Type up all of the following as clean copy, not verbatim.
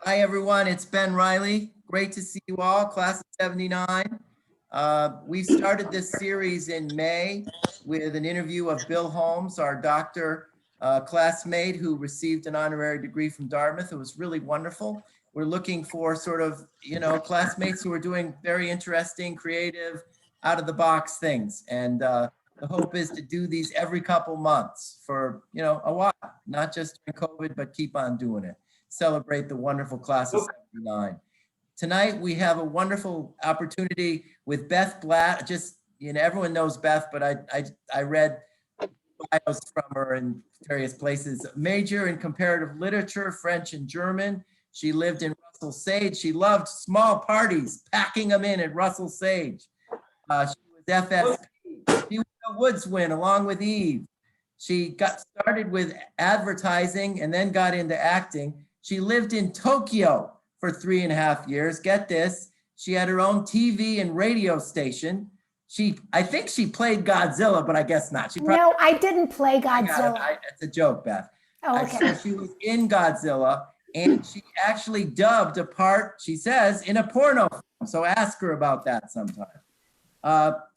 Hi, everyone. It's Ben Riley. Great to see you all, class of 79. We started this series in May with an interview of Bill Holmes, our doctor classmate who received an honorary degree from Dartmouth. It was really wonderful. We're looking for sort of, classmates who are doing very interesting, creative, out of the box things. And the hope is to do these every couple months for, a while, not just during COVID, but keep on doing it. Celebrate the wonderful class of 79. Tonight, we have a wonderful opportunity with Beth Blatt. Just, everyone knows Beth, but I read bios from her in various places. Major in comparative literature, French and German. She lived in Russell Sage. She loved small parties, packing them in at Russell Sage. She was FFP. She was a Woodswin along with Eve. She got started with advertising and then got into acting. She lived in Tokyo for 3.5 years. Get this, she had her own TV and radio station. I think she played Godzilla, but I guess not. No, I didn't play Godzilla. It's a joke, Beth. Oh, okay. So she was in Godzilla, and she actually dubbed a part, she says, in a porno film. So ask her about that sometime.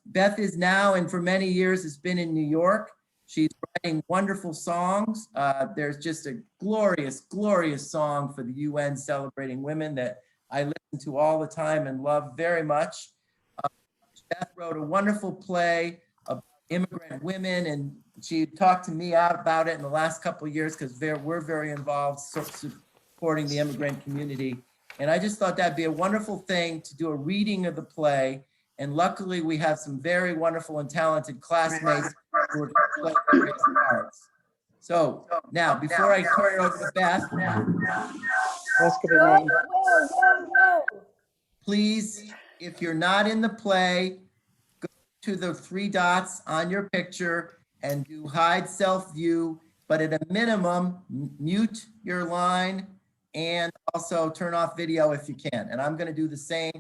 Beth is now, and for many years, has been in New York. She's writing wonderful songs. There's just a glorious, glorious song for the UN celebrating women that I listen to all the time and love very much. Beth wrote a wonderful play about immigrant women, and she talked to me out about it in the last couple of years because we're very involved supporting the immigrant community. And I just thought that'd be a wonderful thing to do a reading of the play. And luckily, we have some very wonderful and talented classmates who are playing various parts. So now, before I turn it over to Beth, please, if you're not in the play, go to the 3 dots on your picture and do hide self-view, but at a minimum, mute your line and also turn off video if you can. And I'm going to do the same.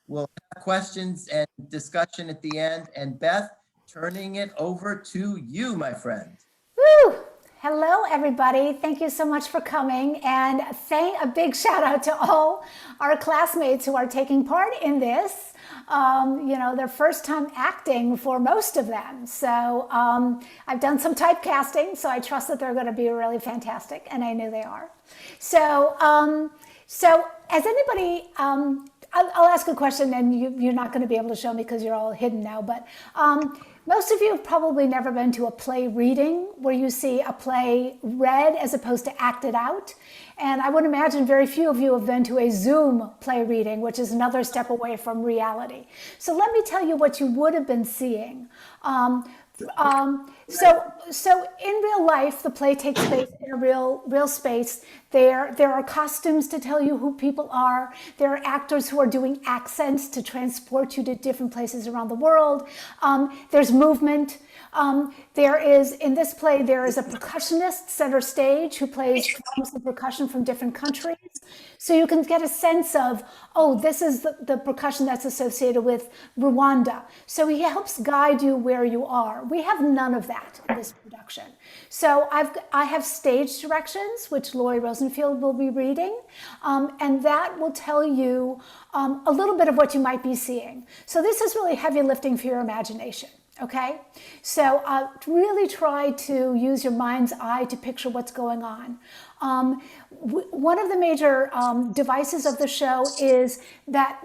We'll have questions and discussion at the end. And Beth, turning it over to you, my friend. Woo! Hello, everybody. Thank you so much for coming. And a big shout out to all our classmates who are taking part in this. Their first time acting for most of them. So I've done some typecasting, so I trust that they're going to be really fantastic. And I know they are. So as anybody, I'll ask a question, and you're not going to be able to show me because you're all hidden now, but most of you have probably never been to a play reading where you see a play read as opposed to acted out. And I would imagine very few of you have been to a Zoom play reading, which is another step away from reality. So let me tell you what you would have been seeing. So in real life, the play takes place in a real space. There are costumes to tell you who people are. There are actors who are doing accents to transport you to different places around the world. There's movement. In this play, there is a percussionist center stage who plays drums and percussion from different countries. So you can get a sense of, oh, this is the percussion that's associated with Rwanda. So he helps guide you where you are. We have none of that in this production. So I have stage directions, which Laurie Rosenfield will be reading, and that will tell you a little bit of what you might be seeing. So this is really heavy lifting for your imagination. Okay, so really try to use your mind's eye to picture what's going on. One of the major devices of the show is that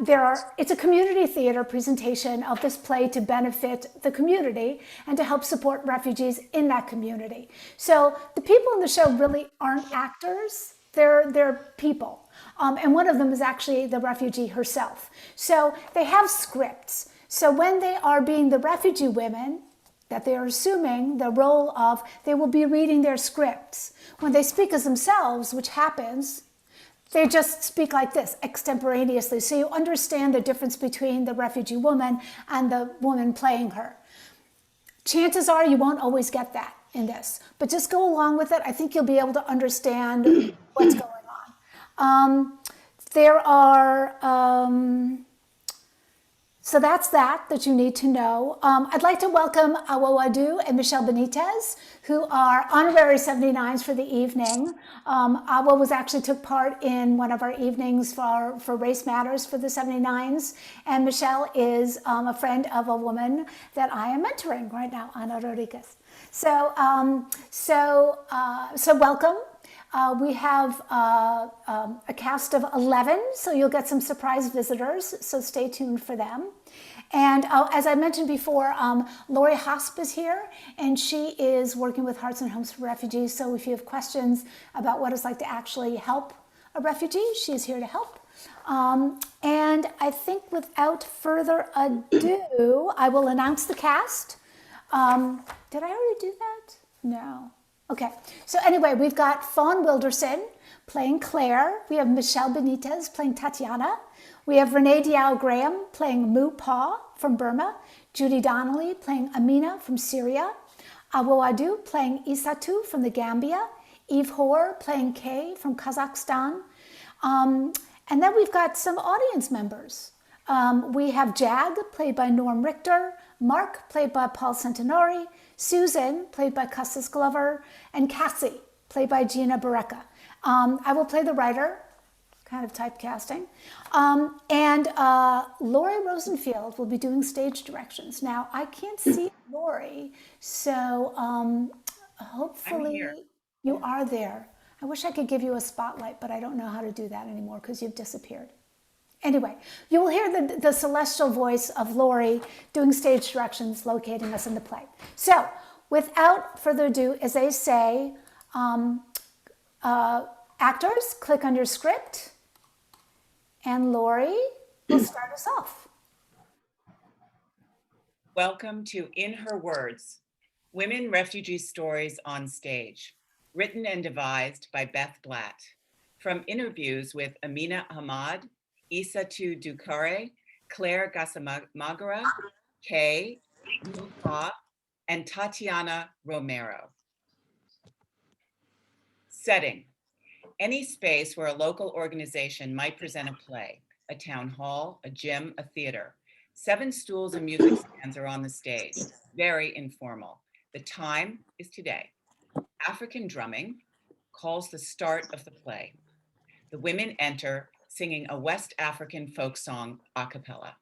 it's a community theater presentation of this play to benefit the community and to help support refugees in that community. So the people in the show really aren't actors, they're people. And one of them is actually the refugee herself. So they have scripts. So when they are being the refugee women that they are assuming the role of, they will be reading their scripts. When they speak as themselves, which happens, they just speak like this, extemporaneously. So you understand the difference between the refugee woman and the woman playing her. Chances are you won't always get that in this, but just go along with it. I think you'll be able to understand what's going on. So that's that you need to know. I'd like to welcome Awo Adu and Michelle Benitez, who are honorary 79s for the evening. Awo was actually took part in one of our evenings for Race Matters for the 79s. And Michelle is a friend of a woman that I am mentoring right now, Ana Rodriguez. So welcome. We have a cast of 11, so you'll get some surprise visitors, so stay tuned for them. And as I mentioned before, Laurie Hosp is here, and she is working with Hearts and Homes for Refugees, so if you have questions about what it's like to actually help a refugee, she is here to help. And I think without further ado, I will announce the cast. Did I already do that? No. Okay, so anyway, we've got Fawn Wilderson playing Claire. We have Michelle Benitez playing Tatiana. We have Renee Diao Graham playing Mu Pa from Burma. Judi Donnelly playing Amina from Syria. Awo Adu playing Isatu from the Gambia. Hoar playing Kay from Kazakhstan. And then we've got some audience members. We have Jag, played by Norm Richter. Mark, played by Paul Centenari. Susan, played by Custis Glover, and Cassie, played by Gina Barreca. I will play the writer, kind of typecasting. And Laurie Rosenfield will be doing stage directions. Now, I can't see Laurie, so hopefully you are there. I wish I could give you a spotlight, but I don't know how to do that anymore because you've disappeared. Anyway, you will hear the celestial voice of Laurie doing stage directions, locating us in the play. So, without further ado, as they say, actors, click on your script, and Laurie will start us off. Welcome to In Her Words, Women Refugee Stories on Stage, written and devised by Beth Blatt, from interviews with Amina Ahmad, Isatu Dukare, Claire Gasamagara, Kay, Mupa, and Tatiana Romero. Setting: any space where a local organization might present a play, a town hall, a gym, a theater. 7 stools and music stands are on the stage, very informal. The time is today. African drumming calls the start of the play. The women enter, singing a West African folk song a cappella.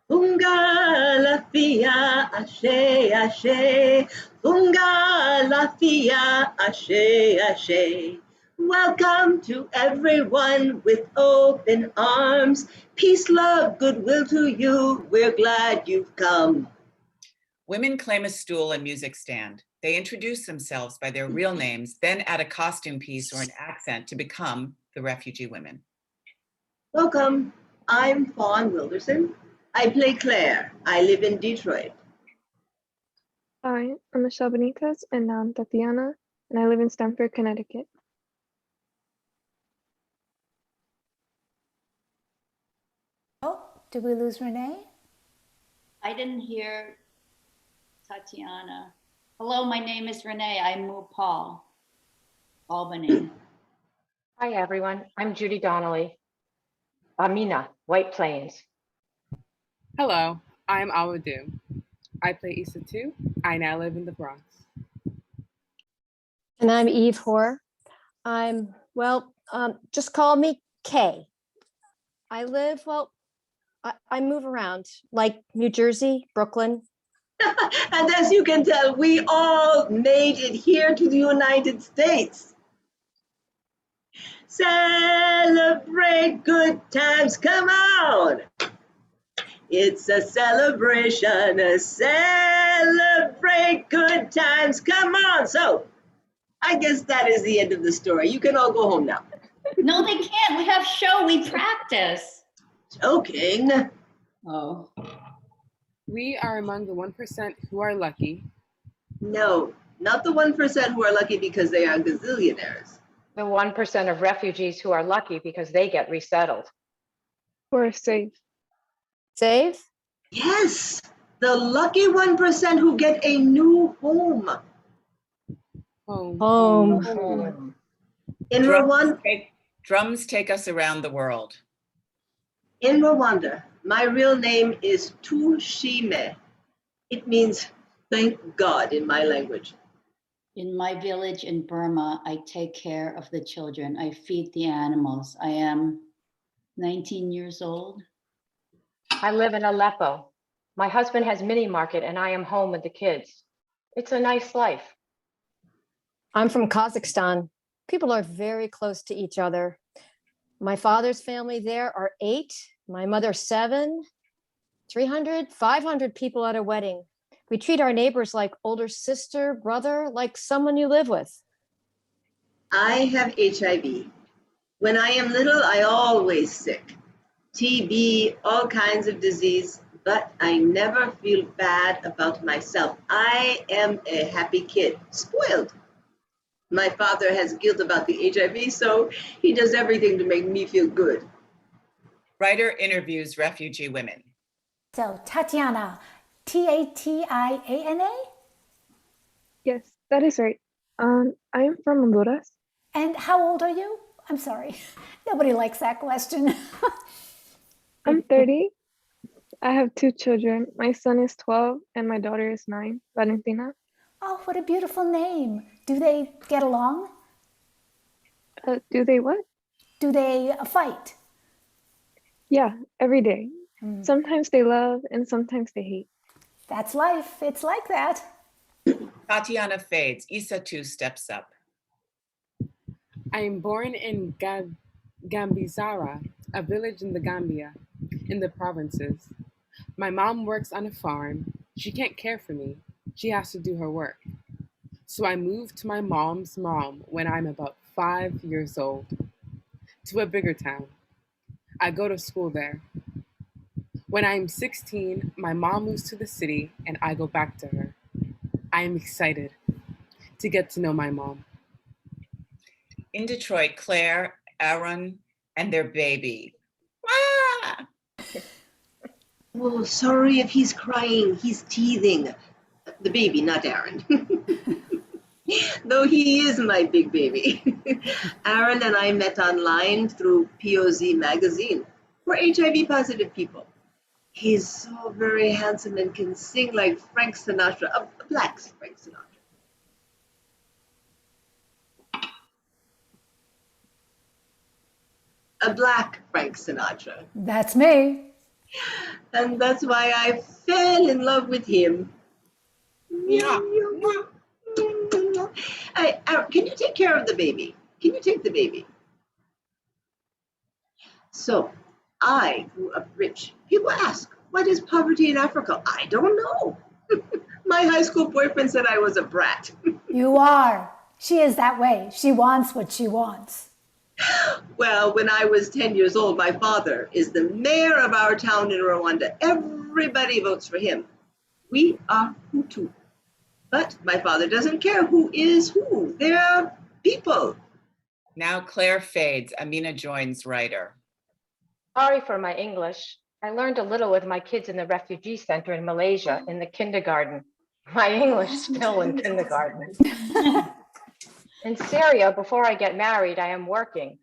Unga la fia ashe ashe, unga la fia ashe ashe. Welcome to everyone with open arms. Peace, love, goodwill to you. We're glad you've come. Women claim a stool and music stand. They introduce themselves by their real names, then add a costume piece or an accent to become the refugee women. Welcome. I'm Fawn Wilderson. I play Claire. I live in Detroit. Hi, I'm Michelle Benitez, and I'm Tatiana, and I live in Stamford, Connecticut. Oh, did we lose Renee? I didn't hear Tatiana. Hello, my name is Renee. I'm Mu Paul, Albany. Hi, everyone. I'm Judi Donnelly. Amina, White Plains. Hello, I'm Awo Adu. I play Issa too. I now live in the Bronx. And I'm Hoar. Just call me Kay. I live, I move around, like New Jersey, Brooklyn. And as you can tell, we all made it here to the United States. Celebrate good times, come on. It's a celebration, celebrate good times, come on. So I guess that is the end of the story. You can all go home now. No, they can't. We have show. We practice. Joking. Oh. We are among the 1% who are lucky. No, not the 1% who are lucky because they are gazillionaires. The 1% of refugees who are lucky because they get resettled. We're safe. Save? Yes, the lucky 1% who get a new home. Home. In Rwanda, Drums take us around the world. in Rwanda, My real name is Tushime. It means thank God in my language. In my village in Burma, I take care of the children. I feed the animals. I am 19 years old. I live in Aleppo. My husband has mini market and I am home with the kids. It's a nice life. I'm from Kazakhstan. People are very close to each other. My father's family there are 8, my mother 7, 300, 500 people at a wedding. We treat our neighbors like older sister, brother, like someone you live with. I have HIV. When I am little, I always sick. TB, all kinds of disease, but I never feel bad about myself. I am a happy kid, spoiled. My father has guilt about the HIV, so he does everything to make me feel good. Writer interviews refugee women. So Tatiana, Tatiana? Yes, that is right. I am from Honduras. And how old are you? I'm sorry. Nobody likes that question. I'm 30. I have 2 children. My son is 12 and my daughter is 9, Valentina. Oh, what a beautiful name. Do they get along? Do they what? Do they fight? Yeah, every day. Sometimes they love and sometimes they hate. That's life. It's like that. Tatiana fades. Issa too steps up. I am born in Gambizara, a village in the Gambia, in the provinces. My mom works on a farm. She can't care for me. She has to do her work. So I moved to my mom's mom when I'm about 5 years old, to a bigger town. I go to school there. When I'm 16, my mom moves to the city and I go back to her. I am excited to get to know my mom. In Detroit, Claire, Aaron, and their baby. Ah! Oh, sorry if he's crying. He's teething. The baby, not Aaron. Though he is my big baby. Aaron and I met online through POZ magazine for HIV positive people. He's so very handsome and can sing like Frank Sinatra, a black Frank Sinatra. A black Frank Sinatra. That's me. And that's why I fell in love with him. Yeah. Hey, can you take care of the baby? Can you take the baby? So, I grew up rich. People ask, what is poverty in Africa? I don't know. My high school boyfriend said I was a brat. You are. She is that way. She wants what she wants. Well, when I was 10 years old, my father is the mayor of our town in Rwanda. Everybody votes for him. We are Hutu. But my father doesn't care who is who. They're people. Now Claire fades. Amina joins writer. Sorry for my English. I learned a little with my kids in the refugee center in Malaysia in the kindergarten. My English still in kindergarten. In Syria, before I get married, I am working.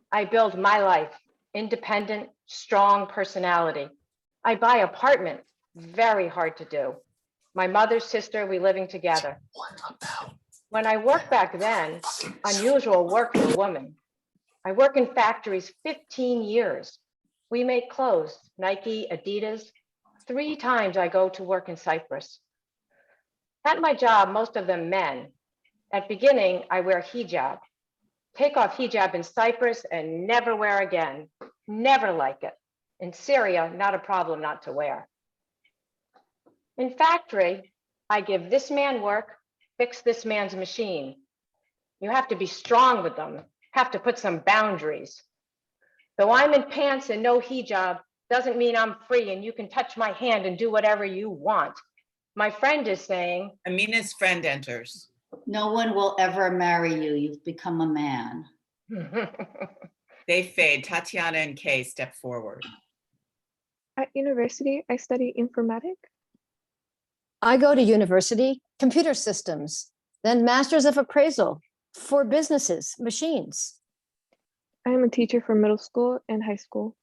I build my life, independent, strong personality. I buy apartment, very hard to do. My mother's sister, we living together. When I worked back then, unusual work for a woman. I work in factories 15 years. We make clothes, Nike, Adidas. 3 times I go to work in Cyprus. At my job, most of them men. At beginning, I wear hijab. Take off hijab in Cyprus and never wear again. Never like it. In Syria, not a problem not to wear. In factory, I give this man work, fix this man's machine. You have to be strong with them, have to put some boundaries. Though I'm in pants and no hijab, doesn't mean I'm free and you can touch my hand and do whatever you want. My friend is saying. Amina's friend enters. No one will ever marry you. You've become a man. They fade. Tatiana and Kay step forward. At university, I study informatics. I go to university, computer systems, then masters of appraisal for businesses, machines. I am a teacher for middle school and high school.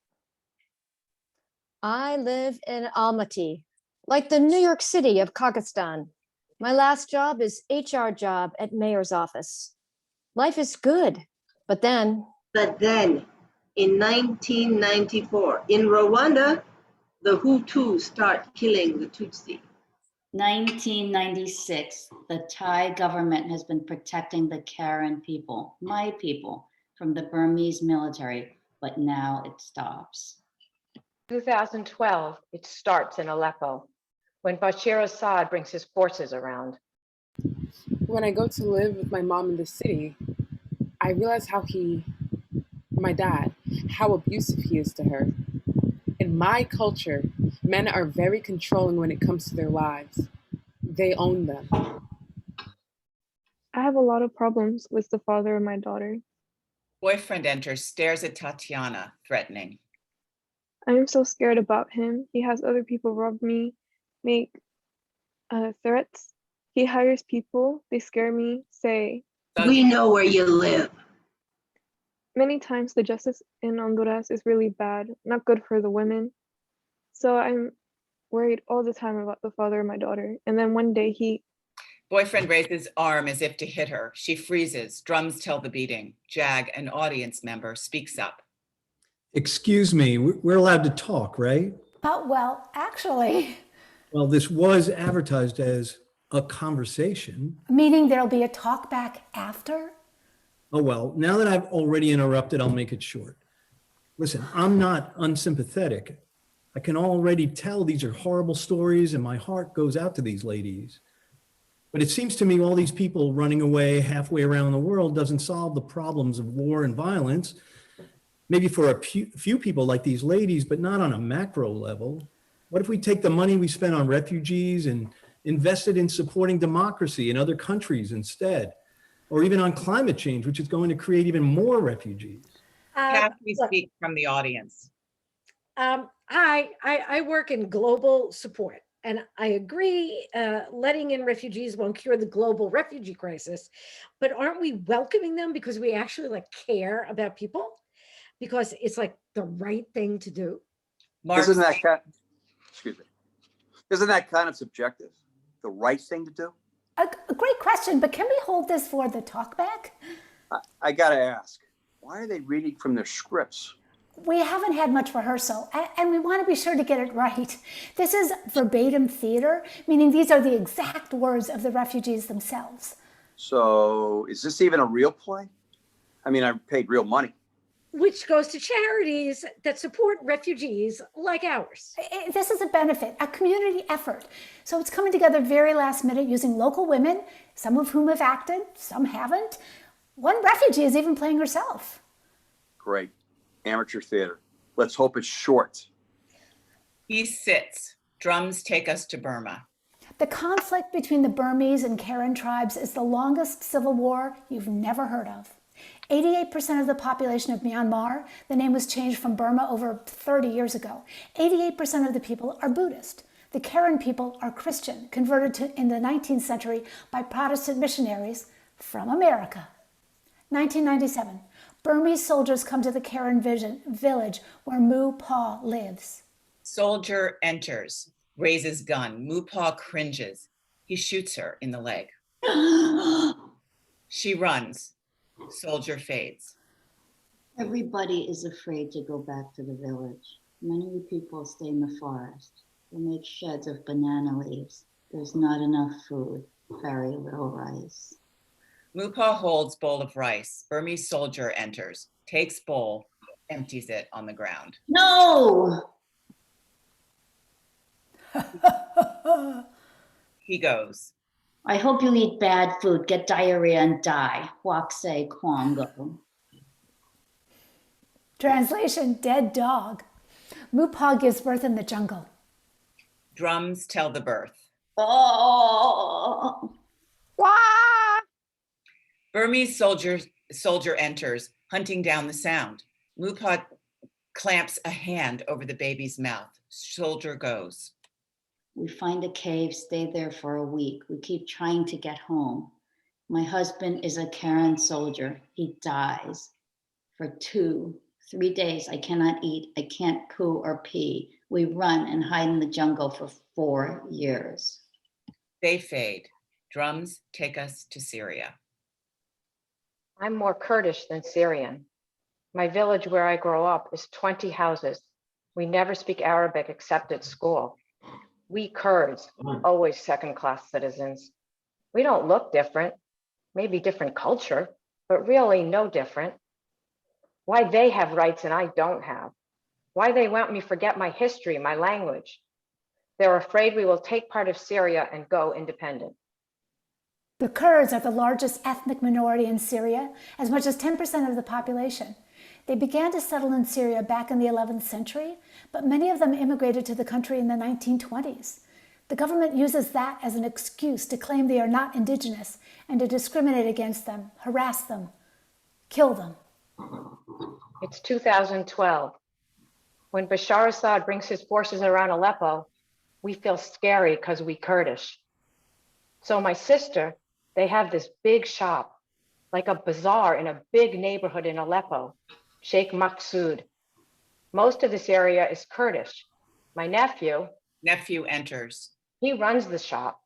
I live in Almaty, like the New York City of Kazakhstan. My last job is HR job at mayor's office. Life is good, but then in 1994, in Rwanda, the Hutus start killing the Tutsi. 1996, the Thai government has been protecting the Karen people, my people, from the Burmese military, but now it stops. 2012, it starts in Aleppo when Bashir Assad brings his forces around. When I go to live with my mom in the city, I realize my dad, how abusive he is to her. In my culture, men are very controlling when it comes to their wives. They own them. I have a lot of problems with the father of my daughter. Boyfriend enters, stares at Tatiana, threatening. I am so scared about him. He has other people rob me, make threats. He hires people, they scare me, say, "We know where you live." Many times the justice in Honduras is really bad, not good for the women. So I'm worried all the time about the father of my daughter. And then one day Boyfriend raises arm as if to hit her. She freezes. Drums tell the beating. Jag, an audience member, speaks up. Excuse me, we're allowed to talk, right? Well, actually. Well, this was advertised as a conversation. Meaning there'll be a talk back after? Oh, well, now that I've already interrupted, I'll make it short. Listen, I'm not unsympathetic. I can already tell these are horrible stories and my heart goes out to these ladies. But it seems to me all these people running away halfway around the world doesn't solve the problems of war and violence. Maybe for a few people like these ladies, but not on a macro level. What if we take the money we spend on refugees and invest it in supporting democracy in other countries instead? Or even on climate change, which is going to create even more refugees? Kathy speaks from the audience. I work in global support, and I agree letting in refugees won't cure the global refugee crisis, but aren't we welcoming them because we actually care about people? Because it's the right thing to do. Isn't that kind of subjective? The right thing to do? A great question, but can we hold this for the talkback? I gotta ask, why are they reading from their scripts? We haven't had much rehearsal, and we want to be sure to get it right. This is verbatim theater, meaning these are the exact words of the refugees themselves. So is this even a real play? I mean, I paid real money. Which goes to charities that support refugees like ours. This is a benefit, a community effort. So it's coming together very last minute using local women, some of whom have acted, some haven't. One refugee is even playing herself. Great. Amateur theater. Let's hope it's short. He sits. Drums take us to Burma. The conflict between the Burmese and Karen tribes is the longest civil war you've never heard of. 88% of the population of Myanmar, the name was changed from Burma over 30 years ago. 88% of the people are Buddhist. The Karen people are Christian, converted in the 19th century by Protestant missionaries from America. 1997, Burmese soldiers come to the Karen village where Mu Pa lives. Soldier enters, raises gun. Mu Pa cringes. He shoots her in the leg. She runs. Soldier fades. Everybody is afraid to go back to the village. Many people stay in the forest. They make sheds of banana leaves. There's not enough food, very little rice. Mupa holds bowl of rice. Burmese soldier enters, takes bowl, empties it on the ground. No! He goes. I hope you eat bad food, get diarrhea, and die. Huaxi Kwongo. Translation, dead dog. Mupa gives birth in the jungle. Drums tell the birth. Oh! Wah! Burmese soldier enters, hunting down the sound. Mupa clamps a hand over the baby's mouth. Soldier goes. We find a cave, stay there for a week. We keep trying to get home. My husband is a Karen soldier. He dies. For 2-3 days, I cannot eat. I can't poo or pee. We run and hide in the jungle for 4 years. They fade. Drums take us to Syria. I'm more Kurdish than Syrian. My village where I grow up is 20 houses. We never speak Arabic except at school. We Kurds, always second-class citizens. We don't look different, maybe different culture, but really no different. Why they have rights and I don't have. Why they want me forget my history, my language. They're afraid we will take part of Syria and go independent. The Kurds are the largest ethnic minority in Syria, as much as 10% of the population. They began to settle in Syria back in the 11th century, but many of them immigrated to the country in the 1920s. The government uses that as an excuse to claim they are not indigenous and to discriminate against them, harass them, kill them. It's 2012. When Bashar Assad brings his forces around Aleppo, we feel scary because we Kurdish. So my sister, they have this big shop, like a bazaar in a big neighborhood in Aleppo, Sheikh Maqsood. Most of this area is Kurdish. My nephew Enters. he runs the shop.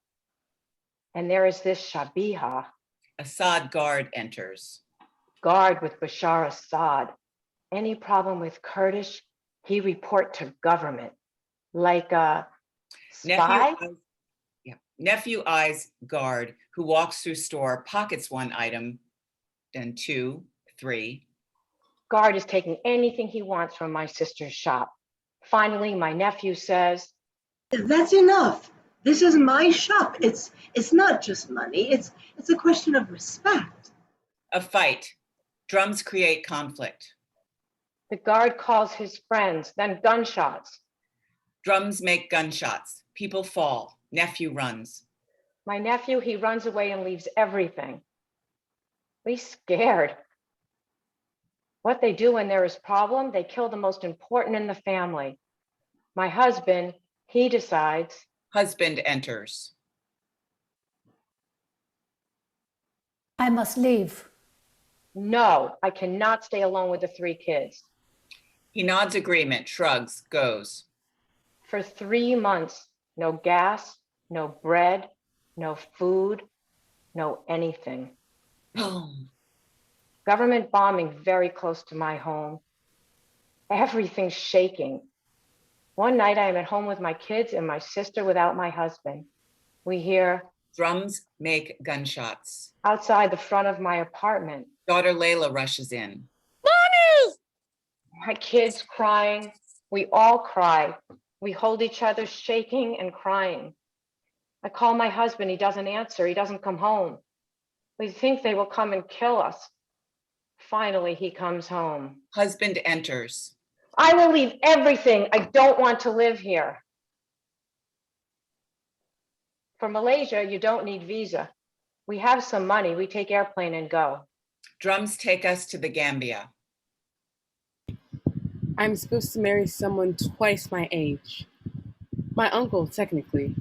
And there is this Shabiha, Assad guard enters. guard with Bashar Assad. Any problem with Kurdish, he report to government, like a spy. Nephew eyes guard who walks through store, pockets one item, then 2, 3. Guard is taking anything he wants from my sister's shop. Finally, my nephew says, That's enough. This is my shop. It's not just money. It's a question of respect. A fight. Drums create conflict. the guard calls his friends, then gunshots. Drums make gunshots. People fall. Nephew runs. My nephew, he runs away and leaves everything. We scared. What they do when there is problem, they kill the most important in the family. My husband, he decides. Husband enters. I must leave. No, I cannot stay alone with the 3 kids. He nods agreement, shrugs, goes. For 3 months, no gas, no bread, no food, no anything. Boom. Government bombing very close to my home. Everything's shaking. One night I am at home with my kids and my sister without my husband. We hear drums make gunshots. Outside the front of my apartment. Daughter Layla rushes in. Mommy! My kids crying. We all cry. We hold each other shaking and crying. I call my husband, he doesn't answer, he doesn't come home. We think they will come and kill us. Finally, he comes home. Husband enters. I will leave everything. I don't want to live here. For Malaysia, you don't need visa. We have some money. We take airplane and go. Drums take us to the Gambia. I'm supposed to marry someone twice my age. My uncle, technically.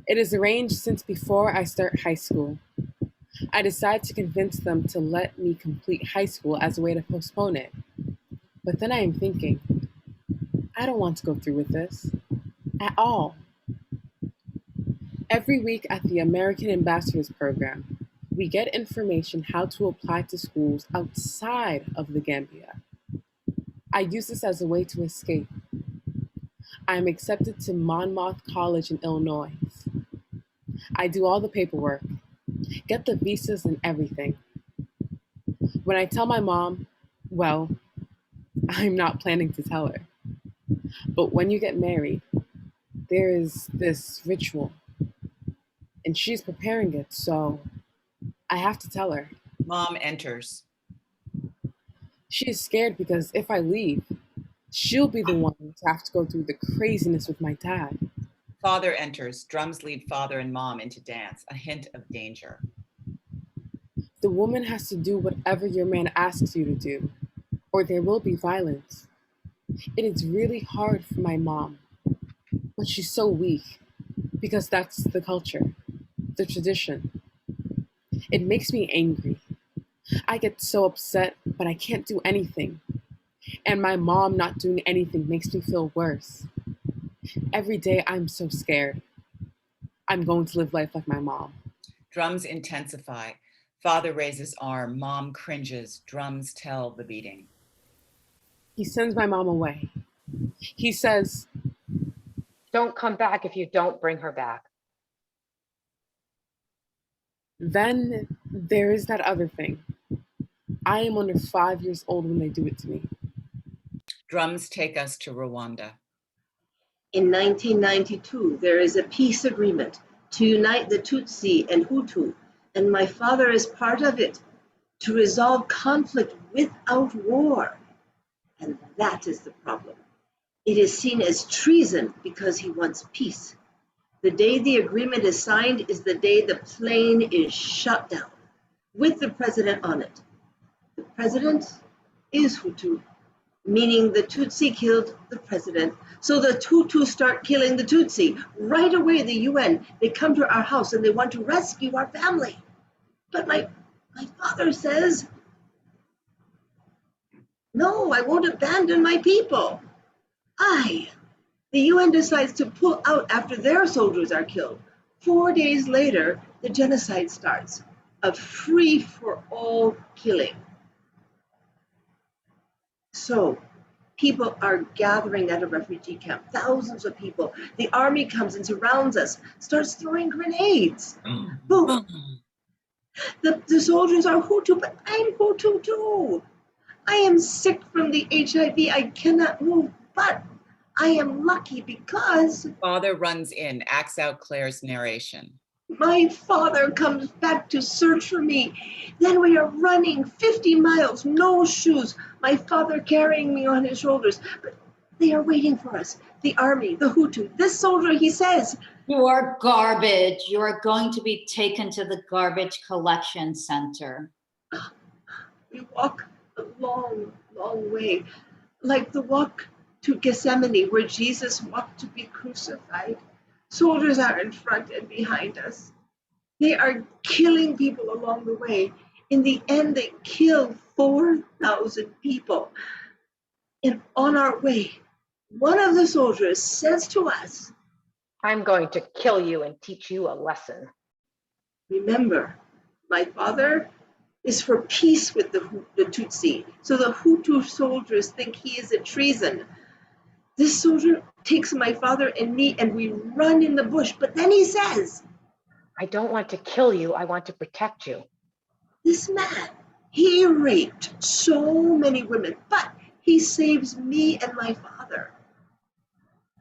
It is arranged since before I start high school. I decide to convince them to let me complete high school as a way to postpone it. But then I am thinking, I don't want to go through with this at all. Every week at the American Ambassadors Program, we get information how to apply to schools outside of the Gambia. I use this as a way to escape. I am accepted to Monmouth College in Illinois. I do all the paperwork, get the visas and everything. When I tell my mom, well, I'm not planning to tell her. But when you get married, there is this ritual, and she's preparing it, so I have to tell her. Mom enters. She is scared because if I leave, she'll be the one to have to go through the craziness with my dad. Father enters. Drums lead father and mom into dance, a hint of danger. The woman has to do whatever your man asks you to do, or there will be violence. It is really hard for my mom, but she's so weak because that's the culture, the tradition. It makes me angry. I get so upset, but I can't do anything. And my mom not doing anything makes me feel worse. Every day I'm so scared. I'm going to live life like my mom. Drums intensify. Father raises arm. Mom cringes. Drums tell the beating. He sends my mom away. He says, Don't come back if you don't bring her back. then there is that other thing. I am under 5 years old when they do it to me. Drums take us to Rwanda. In 1992, there is a peace agreement to unite the Tutsi and Hutu, and my father is part of it, to resolve conflict without war. And that is the problem. It is seen as treason because he wants peace. The day the agreement is signed is the day the plane is shut down, with the president on it. The president is Hutu, meaning the Tutsi killed the president. So the Hutu start killing the Tutsi. Right away, the UN, they come to our house and they want to rescue our family. But my father says, no, I won't abandon my people. The UN decides to pull out after their soldiers are killed. 4 days later, the genocide starts, a free-for-all killing. So people are gathering at a refugee camp, thousands of people. The army comes and surrounds us, starts throwing grenades. Boom. The soldiers are Hutu, but I'm Hutu too. I am sick from the HIV. I cannot move, but I am lucky because Father runs in, acts out Claire's narration. my father comes back to search for me. Then we are running 50 miles, no shoes, my father carrying me on his shoulders. But they are waiting for us, the army, the Hutu. This soldier, he says, You are garbage. You are going to be taken to the garbage collection center. we walk a long, long way, like the walk to Gethsemane where Jesus walked to be crucified. Soldiers are in front and behind us. They are killing people along the way. In the end, they kill 4,000 people. And on our way, one of the soldiers says to us, I'm going to kill you and teach you a lesson. remember, my father is for peace with the Tutsi. So the Hutu soldiers think he is a treason. This soldier takes my father and me and we run in the bush. But then he says, I don't want to kill you. I want to protect you. this man, he raped so many women, but he saves me and my father.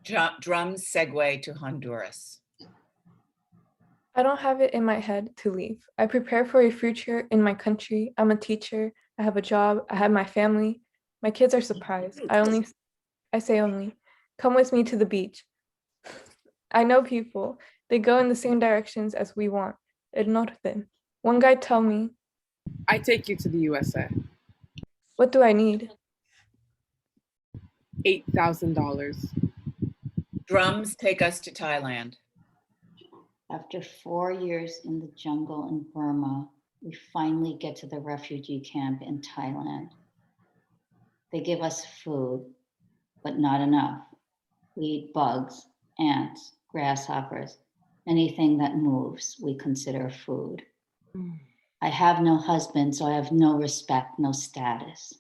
Drums segue to Honduras. I don't have it in my head to leave. I prepare for a future in my country. I'm a teacher. I have a job. I have my family. My kids are surprised. I say only, come with me to the beach. I know people. They go in the same directions as we want. El norte. One guy told me, I take you to the USA. what do I need? $8,000. Drums take us to Thailand. After 4 years in the jungle in Burma, we finally get to the refugee camp in Thailand. They give us food, but not enough. We eat bugs, ants, grasshoppers, anything that moves, we consider food. I have no husband, so I have no respect, no status.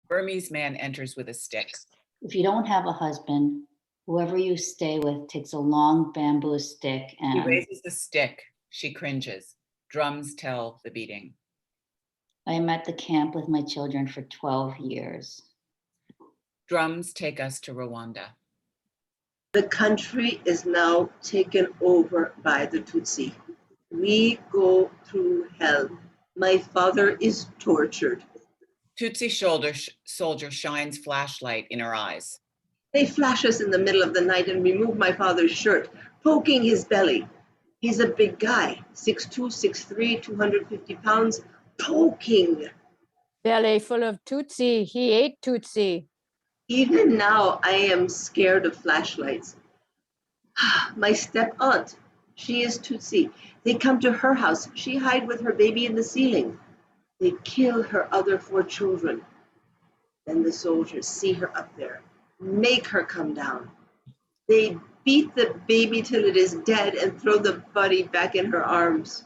Burmese man enters with a stick. If you don't have a husband, whoever you stay with takes a long bamboo stick He and raises the stick. She cringes. Drums tell the beating. I am at the camp with my children for 12 years. Drums take us to Rwanda. The country is now taken over by the Tutsi. We go through hell. My father is tortured. Tutsi soldier shines flashlight in her eyes. They flash us in the middle of the night and remove my father's shirt, poking his belly. He's a big guy, 6'2", 6'3", 250 pounds, poking. Belly full of Tutsi. He ate Tutsi. Even now, I am scared of flashlights. My step-aunt, she is Tutsi. They come to her house. She hides with her baby in the ceiling. They kill her other 4 children. Then the soldiers see her up there, make her come down. They beat the baby till it is dead, and throw the body back in her arms.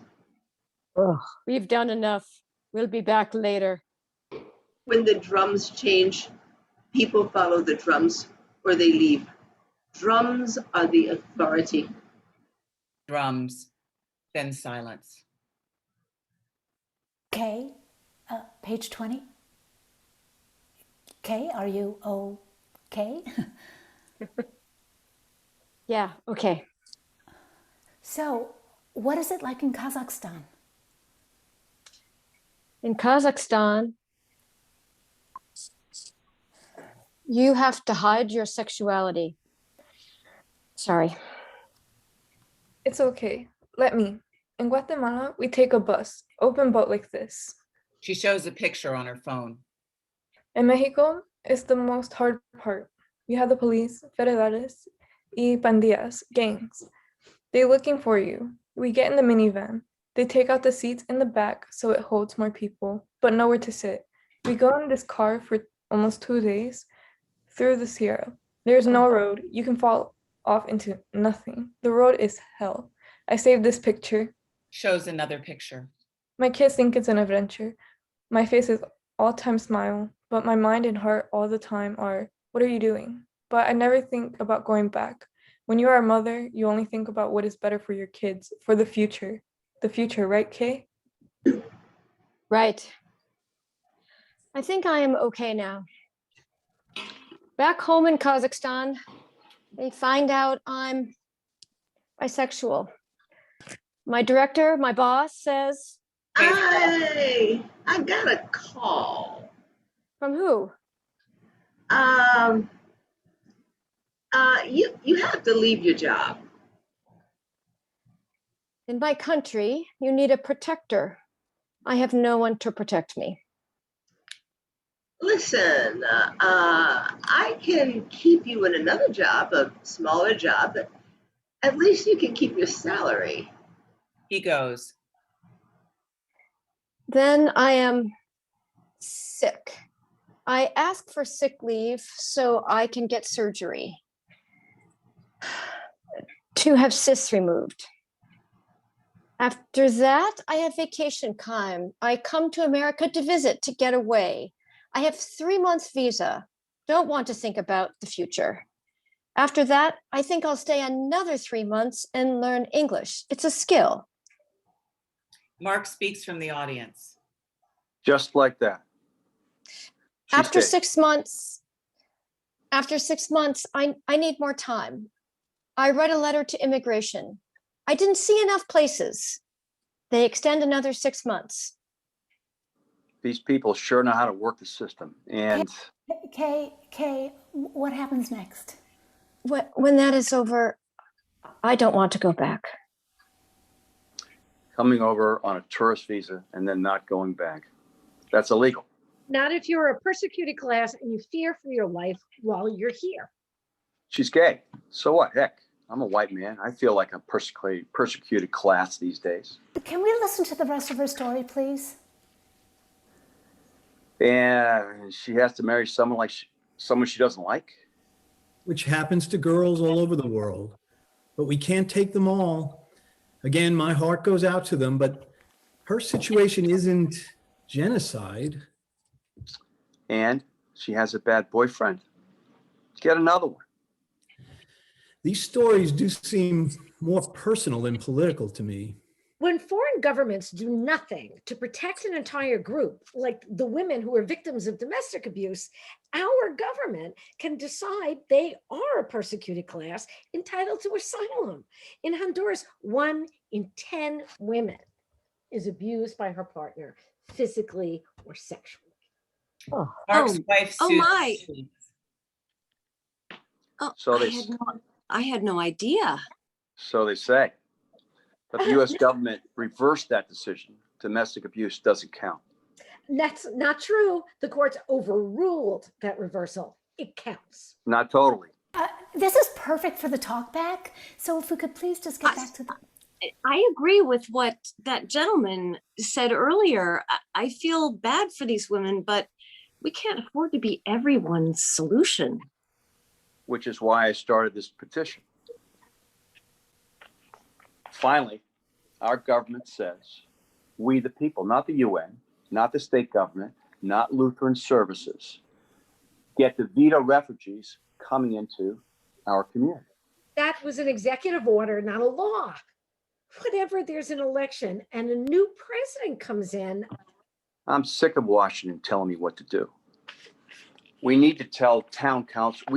Oh, we've done enough. We'll be back later. When the drums change, people follow the drums or they leave. Drums are the authority. Drums, then silence. Kay, page 20. Kay, are you okay? Yeah, okay. So, what is it like in Kazakhstan? In Kazakhstan, you have to hide your sexuality. Sorry. It's okay. Let me. In Guatemala, we take a bus, open boat like this. She shows a picture on her phone. In Mexico, it's the most hard part. You have the police, federales, y pandillas, gangs. They're looking for you. We get in the minivan. They take out the seats in the back so it holds more people, but nowhere to sit. We go in this car for almost 2 days through the Sierra. There's no road. You can fall off into nothing. The road is hell. I saved this picture. Shows another picture. My kids think it's an adventure. My face is all-time smile, but my mind and heart all the time are, what are you doing? But I never think about going back. When you are a mother, you only think about what is better for your kids, for the future. The future, right, Kay? Right. I think I am okay now. Back home in Kazakhstan, they find out I'm bisexual. My director, my boss says, I got a call. From who? You have to leave your job. In my country, you need a protector. I have no one to protect me. Listen, I can keep you in another job, a smaller job, but at least you can keep your salary. He goes. Then I am sick. I ask for sick leave so I can get surgery to have cysts removed. After that, I have vacation time. I come to America to visit, to get away. I have 3 months visa. Don't want to think about the future. After that, I think I'll stay another 3 months and learn English. It's a skill. Mark speaks from the audience. Just like that. After 6 months, I need more time. I write a letter to immigration. I didn't see enough places. They extend another 6 months. These people sure know how to work the system. And Kay, what happens next? When that is over, I don't want to go back. coming over on a tourist visa and then not going back, that's illegal. Not if you're a persecuted class and you fear for your life while you're here. She's gay. So what? Heck, I'm a white man. I feel like a persecuted class these days. Can we listen to the rest of her story, please? And she has to marry someone someone she doesn't like. Which happens to girls all over the world. But we can't take them all. Again, my heart goes out to them, but her situation isn't genocide. And she has a bad boyfriend. Get another one. These stories do seem more personal than political to me. When foreign governments do nothing to protect an entire group, like the women who are victims of domestic abuse, our government can decide they are a persecuted class entitled to asylum. In Honduras, 1 in 10 women is abused by her partner, physically or sexually. Oh, Mark's wife, Susan, my. Oh, So I had no idea. So they say. But the U.S. government reversed that decision. Domestic abuse doesn't count. That's not true. The courts overruled that reversal. It counts. Not totally. This is perfect for the talk back. So if we could please just get back to the... I agree with what that gentleman said earlier. I feel bad for these women, but we can't afford to be everyone's solution. Which is why I started this petition. Finally, our government says, we the people, not the UN, not the state government, not Lutheran services, get to veto refugees coming into our community. That was an executive order, not a law. Whenever there's an election and a new president comes in, I'm sick of Washington telling me what to do. We need to tell town council,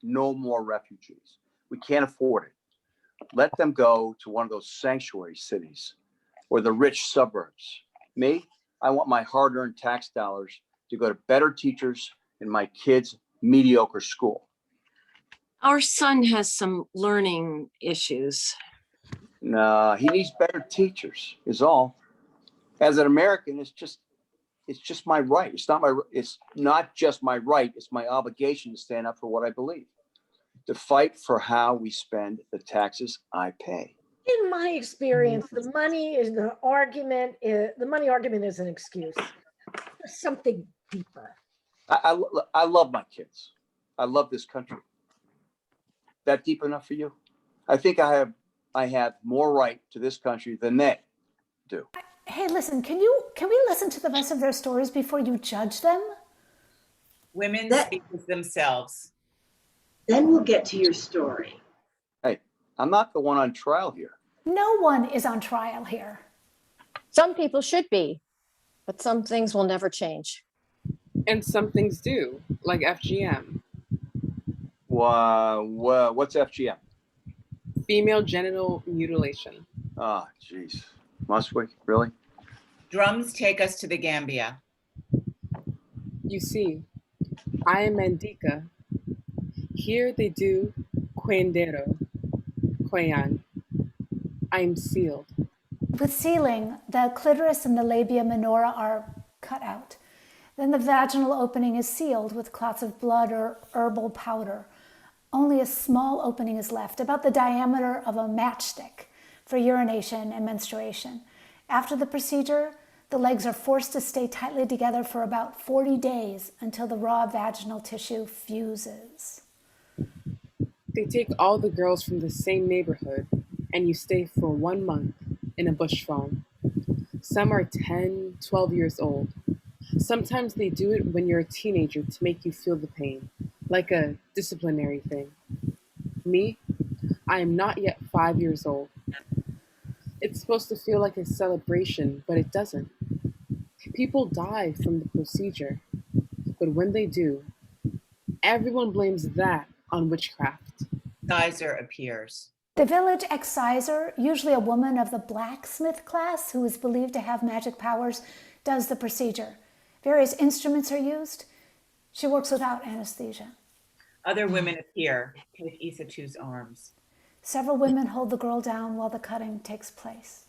no more refugees. We can't afford it. Let them go to one of those sanctuary cities or the rich suburbs. Me, I want my hard-earned tax dollars to go to better teachers in my kids' mediocre school. Our son has some learning issues. Nah, he needs better teachers is all. As an American, it's just my right. It's not just my right. It's my obligation to stand up for what I believe, to fight for how we spend the taxes I pay. in my experience, the money argument is an excuse. There's something deeper. I love my kids. I love this country. That deep enough for you? I think I have more right to this country than they do. Hey, listen, can we listen to the rest of their stories before you judge them? Women speak with themselves. Then we'll get to your story. Hey, I'm not the one on trial here. No one is on trial here. Some people should be, but some things will never change. And some things do, like FGM. What's FGM? Female genital mutilation. Ah, jeez. Must we? Really? Drums take us to the Gambia. You see, I am Mandika. Here they do Quendero, Quayan. I am sealed. With sealing, the clitoris and the labia minora are cut out. Then the vaginal opening is sealed with clots of blood or herbal powder. Only a small opening is left, about the diameter of a matchstick, for urination and menstruation. After the procedure, the legs are forced to stay tightly together for about 40 days until the raw vaginal tissue fuses. They take all the girls from the same neighborhood and you stay for 1 month in a bush farm. Some are 10, 12 years old. Sometimes they do it when you're a teenager to make you feel the pain, like a disciplinary thing. Me, I am not yet 5 years old. It's supposed to feel like a celebration, but it doesn't. People die from the procedure, but when they do, everyone blames that on witchcraft. Sizer appears. The village exciser, usually a woman of the blacksmith class who is believed to have magic powers, does the procedure. Various instruments are used. She works without anesthesia. Other women appear, take Isatu's arms. Several women hold the girl down while the cutting takes place.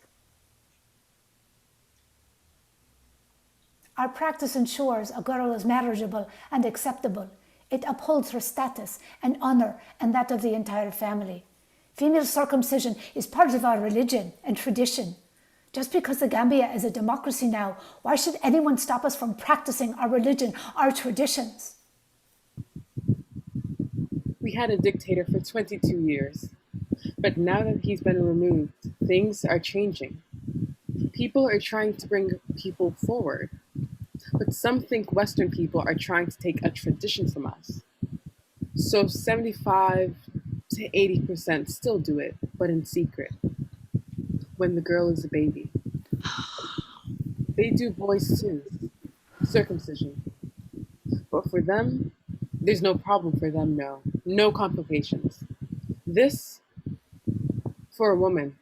Our practice ensures a girl is marriageable and acceptable. It upholds her status and honor and that of the entire family. Female circumcision is part of our religion and tradition. Just because the Gambia is a democracy now, why should anyone stop us from practicing our religion, our traditions? We had a dictator for 22 years, but now that he's been removed, things are changing. People are trying to bring people forward, but some think Western people are trying to take a tradition from us. So 75 to 80% still do it, but in secret, when the girl is a baby. They do boys too, circumcision. But for them, there's no problem for them, no complications. This, for a woman,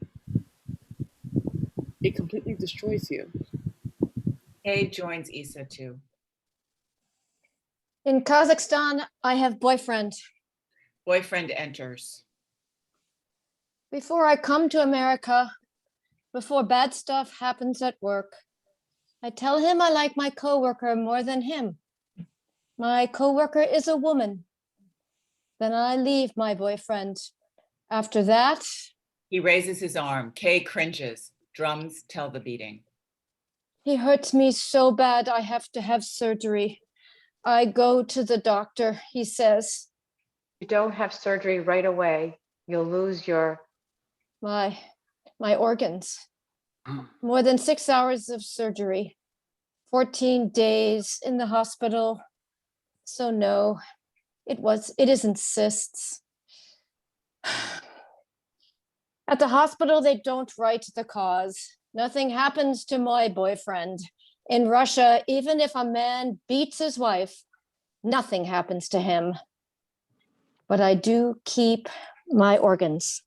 it completely destroys you. Kay joins Isatu. In Kazakhstan, I have boyfriend. Boyfriend enters. Before I come to America, before bad stuff happens at work, I tell him I like my coworker more than him. My coworker is a woman. Then I leave my boyfriend. After that, He raises his arm. Kay cringes. Drums tell the beating. he hurts me so bad I have to have surgery. I go to the doctor. He says, You don't have surgery right away. You'll lose your My organs. More than 6 hours of surgery. 14 days in the hospital. So no, it isn't cysts. At the hospital, they don't write the cause. Nothing happens to my boyfriend. In Russia, even if a man beats his wife, nothing happens to him. But I do keep my organs.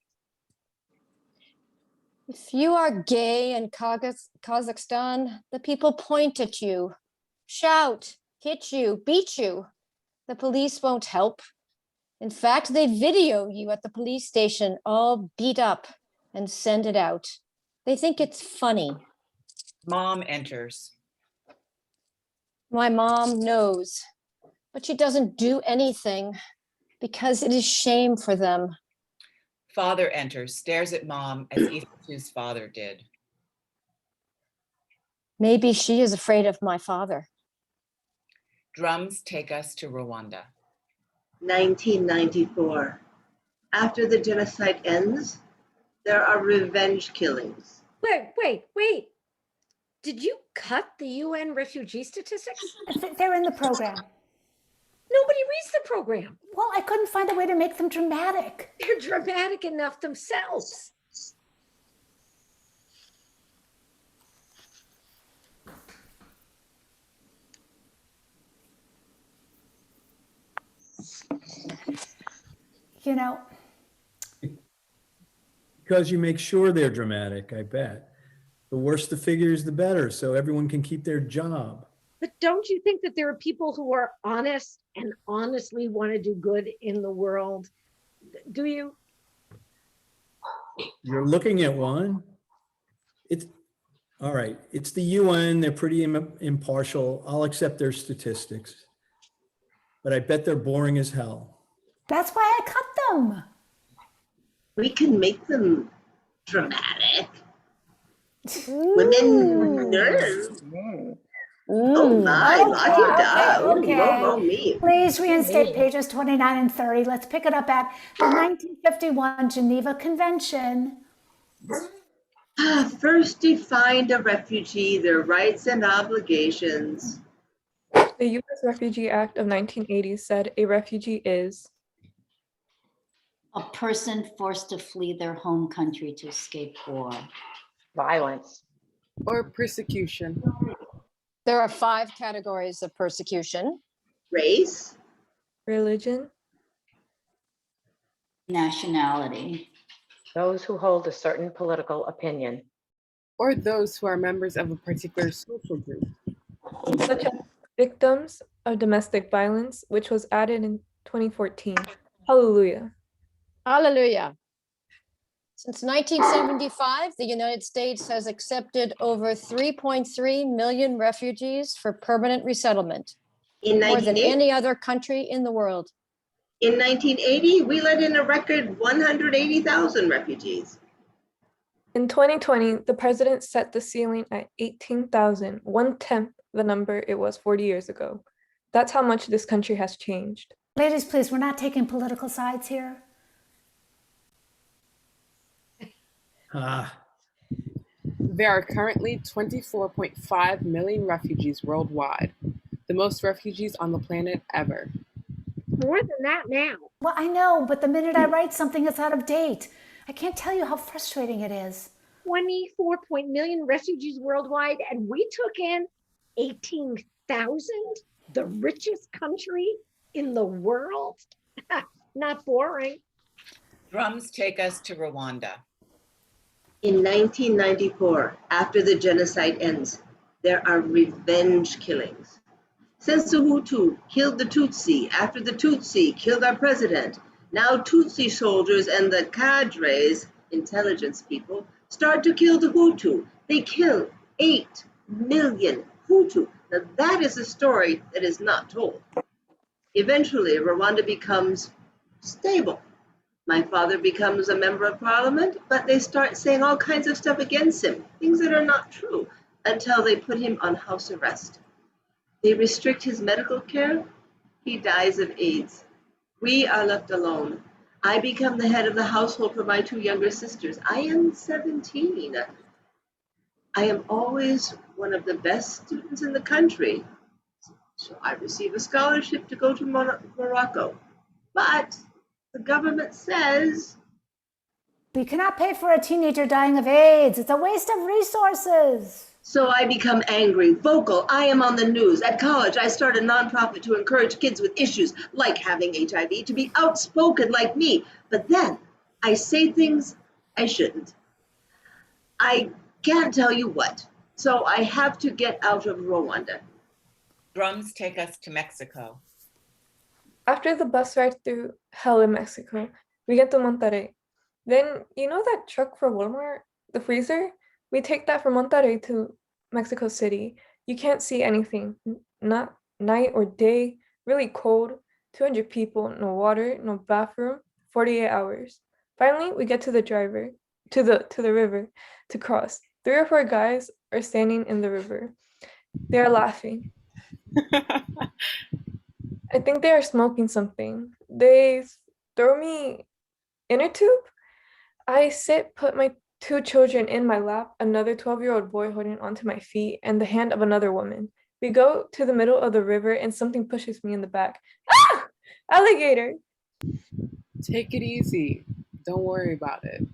If you are gay in Kazakhstan, the people point at you, shout, hit you, beat you. The police won't help. In fact, they video you at the police station all beat up and send it out. They think it's funny. Mom enters. My mom knows, but she doesn't do anything because it is shame for them. Father enters, stares at mom as Isatu's father did. Maybe she is afraid of my father. Drums take us to Rwanda. 1994. After the genocide ends, there are revenge killings. Wait. Did you cut the UN refugee statistics? They're in the program. Nobody reads the program. Well, I couldn't find a way to make them dramatic. They're dramatic enough themselves. You know, Because you make sure they're dramatic, I bet. The worse the figures, the better, so everyone can keep their job. But don't you think that there are people who are honest and honestly want to do good in the world? Do you? You're looking at one. It's all right. It's the UN. They're pretty impartial. I'll accept their statistics, but I bet they're boring as hell. that's why I cut them. We can make them dramatic. Women nerves. Oh my, Okay. me. Please reinstate pages 29 and 30. Let's pick it up at the 1951 Geneva Convention. First defined a refugee, their rights and obligations. The U.S. Refugee Act of 1980 said a refugee is A person forced to flee their home country to escape war. Violence. Or persecution. There are 5 categories of persecution. Race, religion, Nationality. Those who hold a certain political opinion. Or those who are members of a particular social group. such as victims of domestic violence, which was added in 2014. Hallelujah. Hallelujah. Since 1975, the United States has accepted over 3.3 million refugees for permanent resettlement, in more than 1980, any other country in the world. in 1980, we let in a record 180,000 refugees. In 2020, the president set the ceiling at 18,000, 1/10 the number it was 40 years ago. That's how much this country has changed. Ladies, please, we're not taking political sides here. There are currently 24.5 million refugees worldwide, the most refugees on the planet ever. More than that now. Well, I know, but the minute I write something, it's out of date. I can't tell you how frustrating it is. 24 million refugees worldwide, and we took in 18,000, the richest country in the world. Not boring. Drums take us to Rwanda. In 1994, after the genocide ends, there are revenge killings. Since the Hutu killed the Tutsi, after the Tutsi killed our president, now Tutsi soldiers and the cadres, intelligence people, start to kill the Hutu. They kill 8 million Hutu. Now that is a story that is not told. Eventually, Rwanda becomes stable. My father becomes a member of parliament, but they start saying all kinds of stuff against him, things that are not true, until they put him on house arrest. They restrict his medical care. He dies of AIDS. We are left alone. I become the head of the household for my two younger sisters. I am 17. I am always one of the best students in the country. So I receive a scholarship to go to Morocco. But the government says We cannot pay for a teenager dying of AIDS. It's a waste of resources. so I become angry, vocal. I am on the news. At college, I start a nonprofit to encourage kids with issues like having HIV to be outspoken like me. But then I say things I shouldn't. I can't tell you what. So I have to get out of Rwanda. Drums take us to Mexico. After the bus ride through hell in Mexico, we get to Monterrey. Then, you know that truck for Walmart, the freezer? We take that from Monterrey to Mexico City. You can't see anything, not night or day, really cold, 200 people, no water, no bathroom, 48 hours. Finally, we get to the river to cross. 3 or 4 guys are standing in the river. They are laughing. I think they are smoking something. They throw me in a tube. I put my 2 children in my lap, another 12-year-old boy holding onto my feet, and the hand of another woman. We go to the middle of the river and something pushes me in the back. Ah! Alligator! Take it easy. Don't worry about it.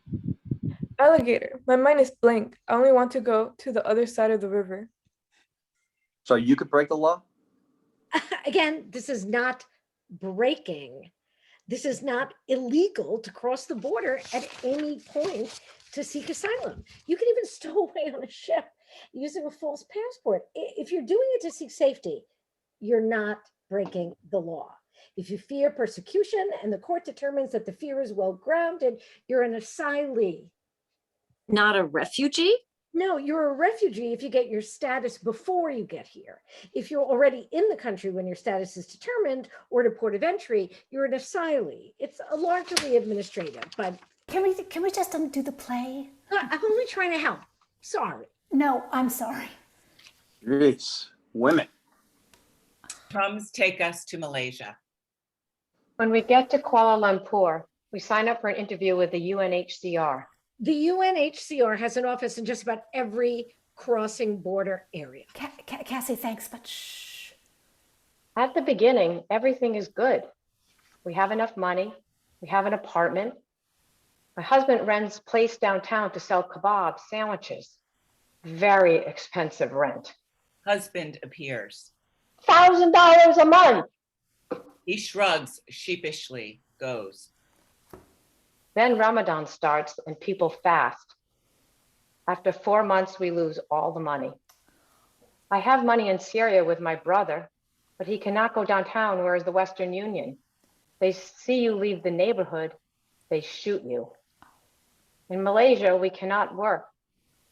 Alligator. My mind is blank. I only want to go to the other side of the river. So you could break the law? Again, this is not breaking. This is not illegal to cross the border at any point to seek asylum. You can even stow away on a ship using a false passport. If you're doing it to seek safety, you're not breaking the law. If you fear persecution and the court determines that the fear is well-grounded, you're an asylee. Not a refugee? No, you're a refugee if you get your status before you get here. If you're already in the country when your status is determined or to port of entry, you're an asylee. It's a largely administrative, but Can we just undo the play? I'm only trying to help. Sorry. No, I'm sorry. Jeez, women. Drums take us to Malaysia. When we get to Kuala Lumpur, we sign up for an interview with the UNHCR. The UNHCR has an office in just about every crossing border area. Cassie, thanks, but shh. At the beginning, everything is good. We have enough money. We have an apartment. My husband rents a place downtown to sell kebab sandwiches. Very expensive rent. Husband appears. $1,000 a month. He shrugs sheepishly, goes. Then Ramadan starts and people fast. After 4 months, we lose all the money. I have money in Syria with my brother, but he cannot go downtown, where is the Western Union. They see you leave the neighborhood, they shoot you. In Malaysia, we cannot work,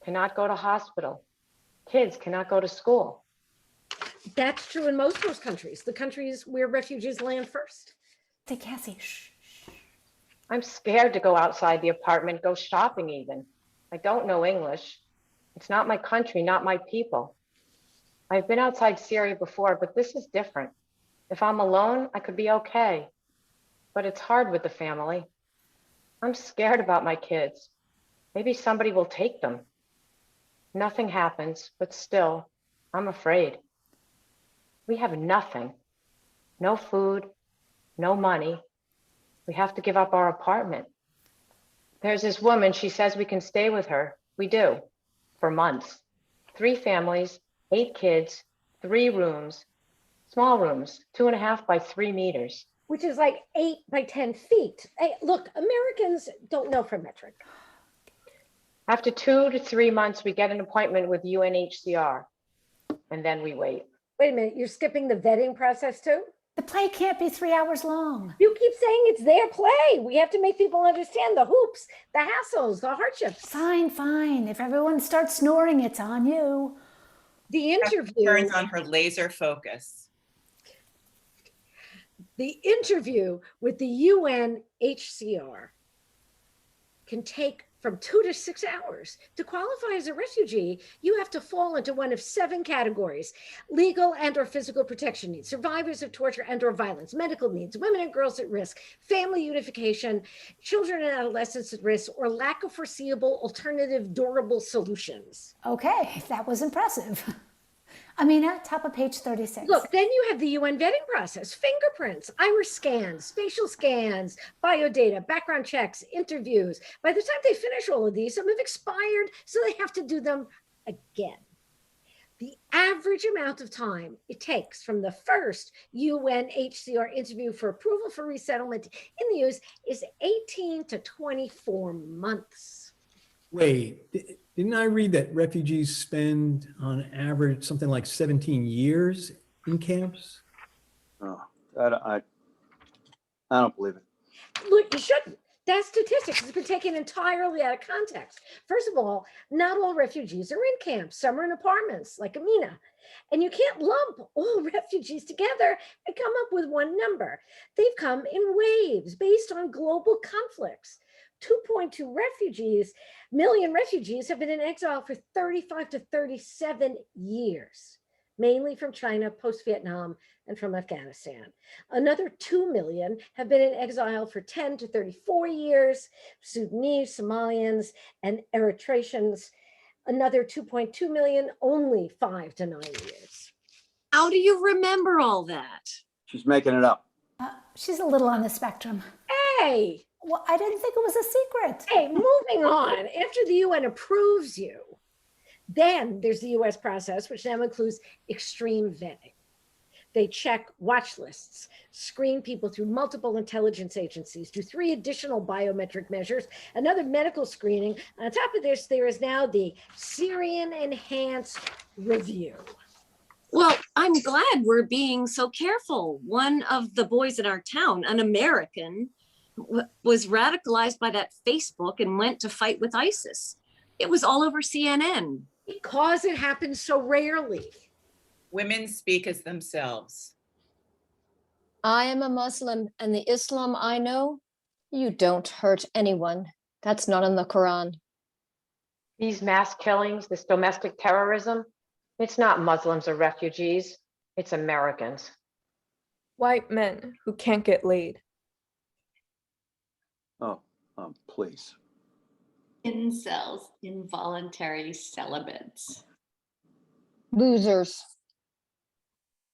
cannot go to hospital. Kids cannot go to school. That's true in most of those countries, the countries where refugees land first. Say, Cassie, shh. I'm scared to go outside the apartment, go shopping even. I don't know English. It's not my country, not my people. I've been outside Syria before, but this is different. If I'm alone, I could be okay. But it's hard with the family. I'm scared about my kids. Maybe somebody will take them. Nothing happens, but still, I'm afraid. We have nothing. No food, no money. We have to give up our apartment. There's this woman, she says we can stay with her. We do, for months. 3 families, 8 kids, 3 rooms, small rooms, 2.5 by 3 meters. Which is like 8 by 10 feet. Hey, look, Americans don't know from metric. After 2 to 3 months, we get an appointment with UNHCR, and then we wait. Wait a minute, you're skipping the vetting process too? The play can't be 3 hours long. You keep saying it's their play. We have to make people understand the hoops, the hassles, the hardships. Fine, fine. If everyone starts snoring, it's on you. The interview Turns on her laser focus. The interview with the UNHCR can take from 2 to 6 hours. To qualify as a refugee, you have to fall into one of 7 categories: legal and or physical protection needs, survivors of torture and or violence, medical needs, women and girls at risk, family unification, children and adolescents at risk, or lack of foreseeable alternative durable solutions. Okay, that was impressive. Amina, top of page 36. Look, then you have the UN vetting process: fingerprints, iris scans, spatial scans, biodata, background checks, interviews. By the time they finish all of these, some have expired, so they have to do them again. The average amount of time it takes from the first UNHCR interview for approval for resettlement in the US is 18 to 24 months. Wait, didn't I read that refugees spend on average something like 17 years in camps? Oh, I don't believe it. Look, you shouldn't. That statistics has been taken entirely out of context. First of all, not all refugees are in camps. Some are in apartments, like Amina. And you can't lump all refugees together and come up with one number. They've come in waves based on global conflicts. 2.2 million refugees have been in exile for 35 to 37 years, mainly from China, post-Vietnam, and from Afghanistan. Another 2 million have been in exile for 10 to 34 years, Sudanese, Somalians, and Eritreans. Another 2.2 million, only 5 to 9 years. How do you remember all that? She's making it up. She's a little on the spectrum. Hey! Well, I didn't think it was a secret. Hey, moving on. After the UN approves you, then there's the US process, which now includes extreme vetting. They check watch lists, screen people through multiple intelligence agencies, do 3 additional biometric measures, another medical screening. On top of this, there is now the Syrian Enhanced Review. Well, I'm glad we're being so careful. One of the boys in our town, an American, was radicalized by that Facebook and went to fight with ISIS. It was all over CNN. Because it happens so rarely. Women speak as themselves. I am a Muslim, and the Islam I know, you don't hurt anyone. That's not in the Quran. These mass killings, this domestic terrorism, it's not Muslims or refugees, it's Americans. White men who can't get laid. Oh, please. Incels, involuntary celibates. Losers.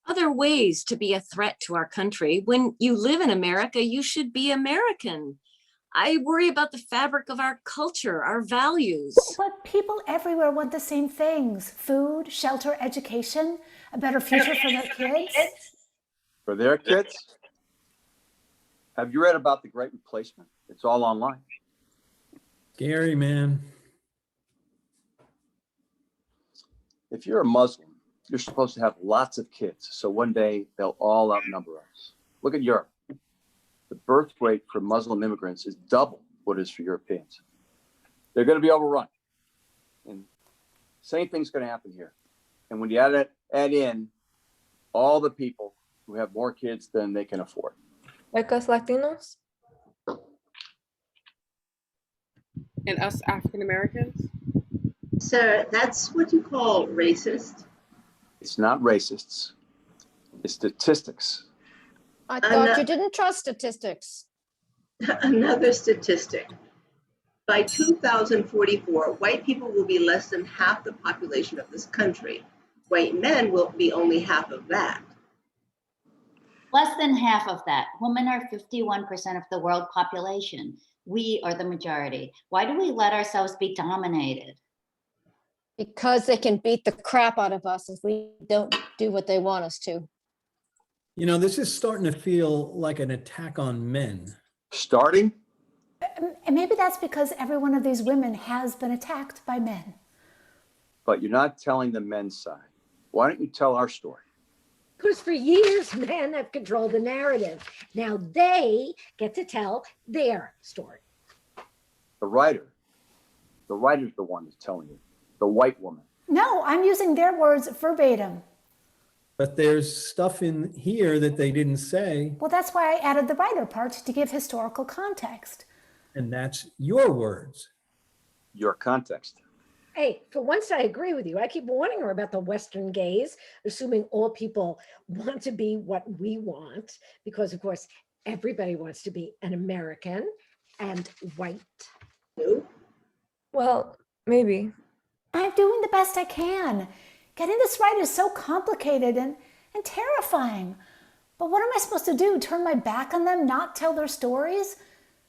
Other ways to be a threat to our country. When you live in America, you should be American. I worry about the fabric of our culture, our values. But people everywhere want the same things: food, shelter, education, a better future for their kids. For their kids? Have you read about the Great Replacement? It's all online. Scary, man. If you're a Muslim, you're supposed to have lots of kids, so one day they'll all outnumber us. Look at Europe. The birth rate for Muslim immigrants is double what it is for Europeans. They're going to be overrun. And same thing's going to happen here. And when you add in all the people who have more kids than they can afford. Like us Latinos? And us African Americans? Sir, that's what you call racist. It's not racists. It's statistics. I thought you didn't trust statistics. Another statistic. By 2044, white people will be less than half the population of this country. White men will be only half of that. Less than half of that. Women are 51% of the world population. We are the majority. Why do we let ourselves be dominated? Because they can beat the crap out of us if we don't do what they want us to. You know, this is starting to feel like an attack on men. Starting? And maybe that's because every one of these women has been attacked by men. But you're not telling the men's side. Why don't you tell our story? Because for years, men have controlled the narrative. Now they get to tell their story. The writer's the one that's telling you. The white woman. No, I'm using their words verbatim. But there's stuff in here that they didn't say. Well, that's why I added the writer part to give historical context. And that's your words. your context. Hey, for once I agree with you. I keep warning her about the Western gaze, assuming all people want to be what we want, because of course, everybody wants to be an American and white. Well, maybe. I'm doing the best I can. Getting this right is so complicated and terrifying. But what am I supposed to do? Turn my back on them, not tell their stories?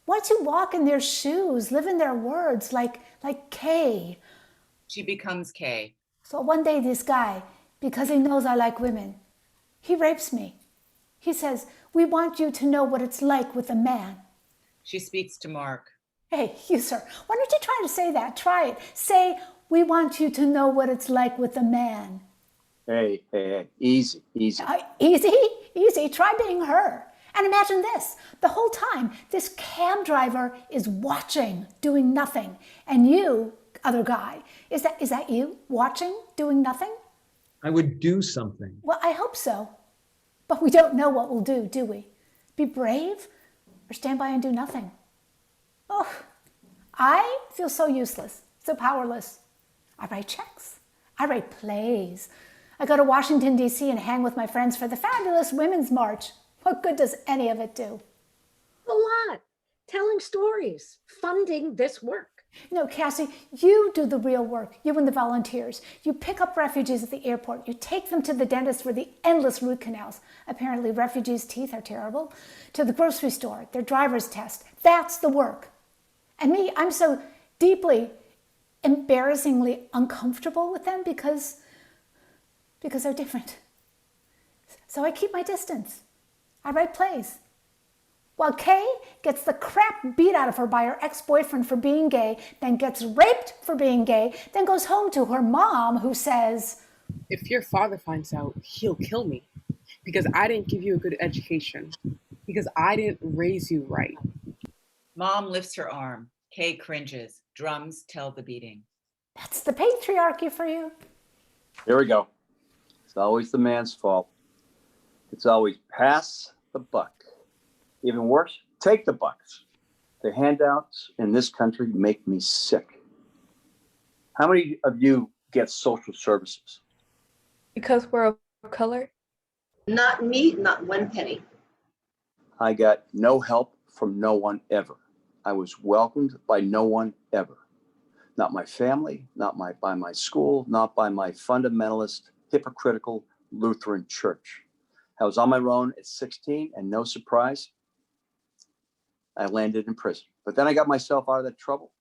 Why don't you walk in their shoes, live in their words, like Kay? She becomes Kay. So one day this guy, because he knows I like women, he rapes me. He says, we want you to know what it's like with a man. She speaks to Mark. Hey, you sir, why don't you try to say that? Try it. Say, we want you to know what it's like with a man. Hey, easy. Easy. Try being her. And imagine this, the whole time, this cab driver is watching, doing nothing. And you, other guy, is that you watching, doing nothing? I would do something. Well, I hope so. But we don't know what we'll do we? Be brave or stand by and do nothing? Oh, I feel so useless, so powerless. I write checks. I write plays. I go to Washington, D.C. and hang with my friends for the fabulous Women's March. What good does any of it do? A lot. Telling stories, funding this work. You know, Cassie, you do the real work, you and the volunteers. You pick up refugees at the airport. You take them to the dentist for the endless root canals. Apparently, refugees' teeth are terrible. To the grocery store, their driver's test. That's the work. And me, I'm so deeply, embarrassingly uncomfortable with them because they're different. So I keep my distance. I write plays. While Kay gets the crap beat out of her by her ex-boyfriend for being gay, then gets raped for being gay, then goes home to her mom who says, If your father finds out, he'll kill me because I didn't give you a good education, because I didn't raise you right. Mom lifts her arm. Kay cringes. Drums tell the beating. That's the patriarchy for you. Here we go. It's always the man's fault. It's always pass the buck. Even worse, take the bucks. The handouts in this country make me sick. How many of you get social services? Because we're of color? Not me, not one penny. I got no help from no one ever. I was welcomed by no one ever. Not my family, by my school, not by my fundamentalist, hypocritical Lutheran church. I was on my own at 16, and no surprise, I landed in prison. But then I got myself out of that trouble,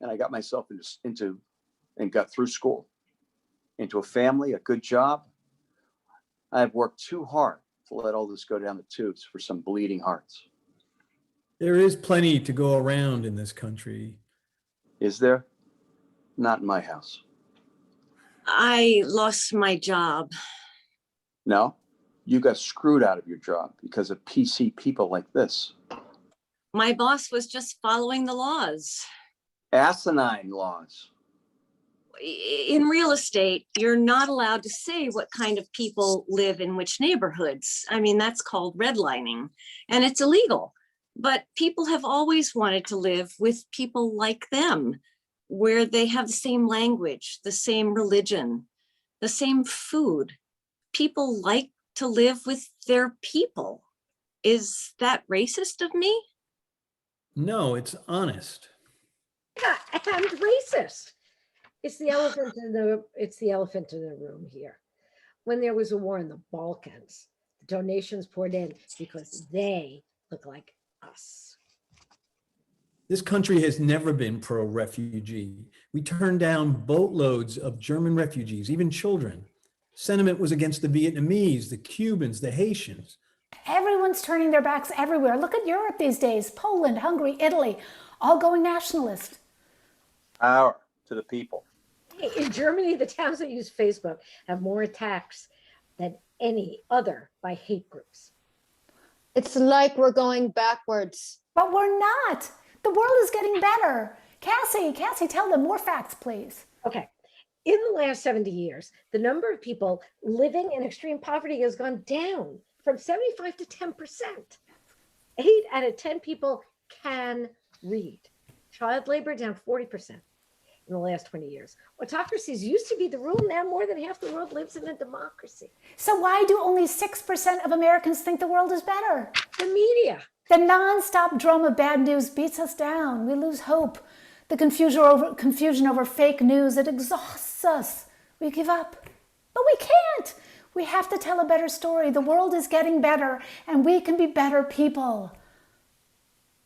and I got myself into and got through school, into a family, a good job. I've worked too hard to let all this go down the tubes for some bleeding hearts. There is plenty to go around in this country. Is there? Not in my house. I lost my job. No, you got screwed out of your job because of PC people like this. My boss was just following the laws. Asinine laws. In real estate, you're not allowed to say what kind of people live in which neighborhoods. I mean, that's called redlining, and it's illegal. But people have always wanted to live with people like them, where they have the same language, the same religion, the same food. People like to live with their people. Is that racist of me? No, it's honest. Yeah, and racist. It's the elephant in the room here. When there was a war in the Balkans, the donations poured in because they look like us. This country has never been pro-refugee. We turned down boatloads of German refugees, even children. Sentiment was against the Vietnamese, the Cubans, the Haitians. Everyone's turning their backs everywhere. Look at Europe these days. Poland, Hungary, Italy, all going nationalist. Power to the people. In Germany, the towns that use Facebook have more attacks than any other by hate groups. It's like we're going backwards. But we're not. The world is getting better. Cassie, tell them more facts, please. Okay. In the last 70 years, the number of people living in extreme poverty has gone down from 75 to 10%. 8 out of 10 people can read. Child labor down 40% in the last 20 years. Autocracies used to be the rule. Now more than half the world lives in a democracy. So why do only 6% of Americans think the world is better? The media. The nonstop drum of bad news beats us down. We lose hope. The confusion over fake news, it exhausts us. We give up. But we can't. We have to tell a better story. The world is getting better, and we can be better people.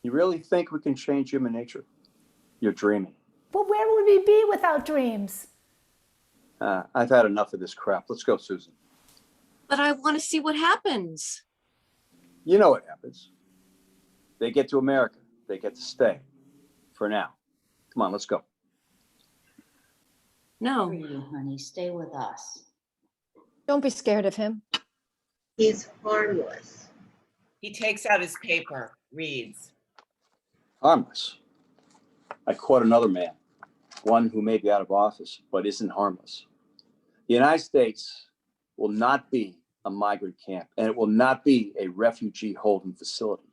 You really think we can change human nature? You're dreaming. But where would we be without dreams? I've had enough of this crap. Let's go, Susan. But I want to see what happens. You know what happens. They get to America. They get to stay for now. Come on, let's go. No. For you, honey, stay with us. Don't be scared of him. He's harmless. He takes out his paper, reads. Harmless. I quote another man, one who may be out of office, but isn't harmless. The United States will not be a migrant camp, and it will not be a refugee holding facility.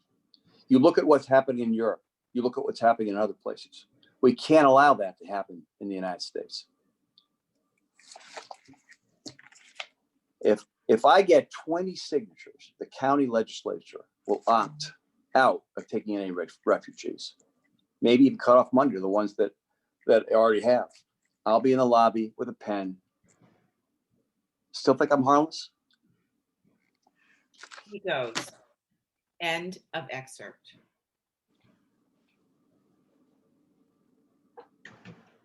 You look at what's happening in Europe. You look at what's happening in other places. We can't allow that to happen in the United States. If I get 20 signatures, the county legislature will opt out of taking any refugees. Maybe even cut off money to the ones that already have. I'll be in the lobby with a pen. Still think I'm harmless? He goes. End of excerpt.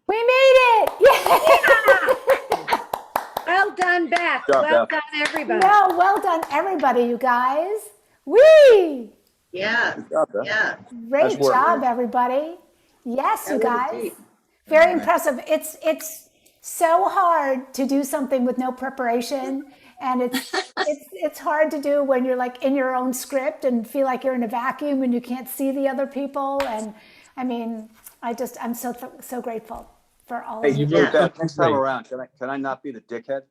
We made it! Yeah! Well done, Beth. Good job, Well Beth. done, everybody. No, well done, everybody, you guys. Whee! Yeah, Good job, Beth. yeah. Great Nice work. job, everybody. Yes, That you was guys. deep. Very impressive. It's so hard to do something with no preparation, and it's hard to do when you're like in your own script and feel like you're in a vacuum and you can't see the other people. And I mean, I'm so grateful for all Hey, of you. you Yeah. Beth, next time around, can I not be the dickhead?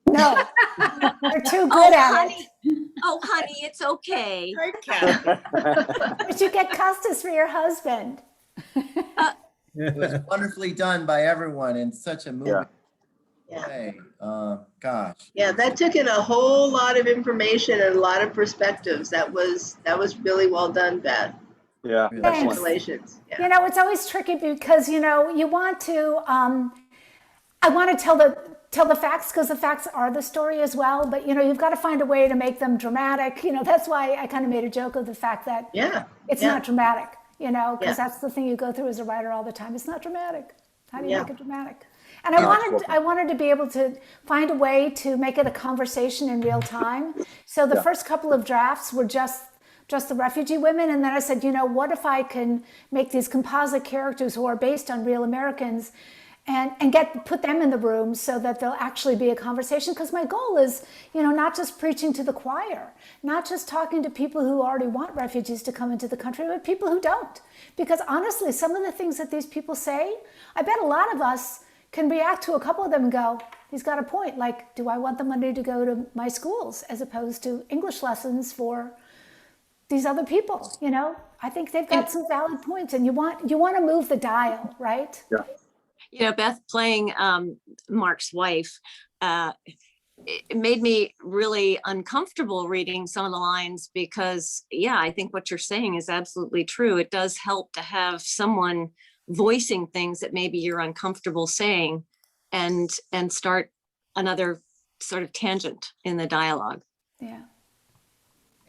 No, you're too good at honey. it. Oh, honey, it's okay. Hi, Kathy. But you get Custis for your husband. It was wonderfully done by everyone in such a moving Yeah. way. Gosh. Yeah, that took in a whole lot of information and a lot of perspectives. That was really well done, Beth. Yeah, Thanks. excellent. Congratulations. Yeah. You know, it's always tricky because, you know, you want to, I want to tell the facts because the facts are the story as well. But, you know, you've got to find a way to make them dramatic. You know, that's why I kind of made a joke of the fact that it's not dramatic, you know, because that's the thing you go through as a writer all the time. It's not dramatic. How do you make it dramatic? And I wanted to be able to find a way to make it a conversation in real time. So the first couple of drafts were just the refugee women. And then I said, you know, what if I can make these composite characters who are based on real Americans and put them in the room so that there'll actually be a conversation? Because my goal is, you know, not just preaching to the choir, not just talking to people who already want refugees to come into the country, but people who don't. Because honestly, some of the things that these people say, I bet a lot of us can react to a couple of them and go, he's got a point. Like, do I want the money to go to my schools as opposed to English lessons for these other people? You know, I think they've got some valid points, and you want to move the dial, right? Yeah. You know, Beth playing Mark's wife, it made me really uncomfortable reading some of the lines because, yeah, I think what you're saying is absolutely true. It does help to have someone voicing things that maybe you're uncomfortable saying and start another sort of tangent in the dialogue. Yeah.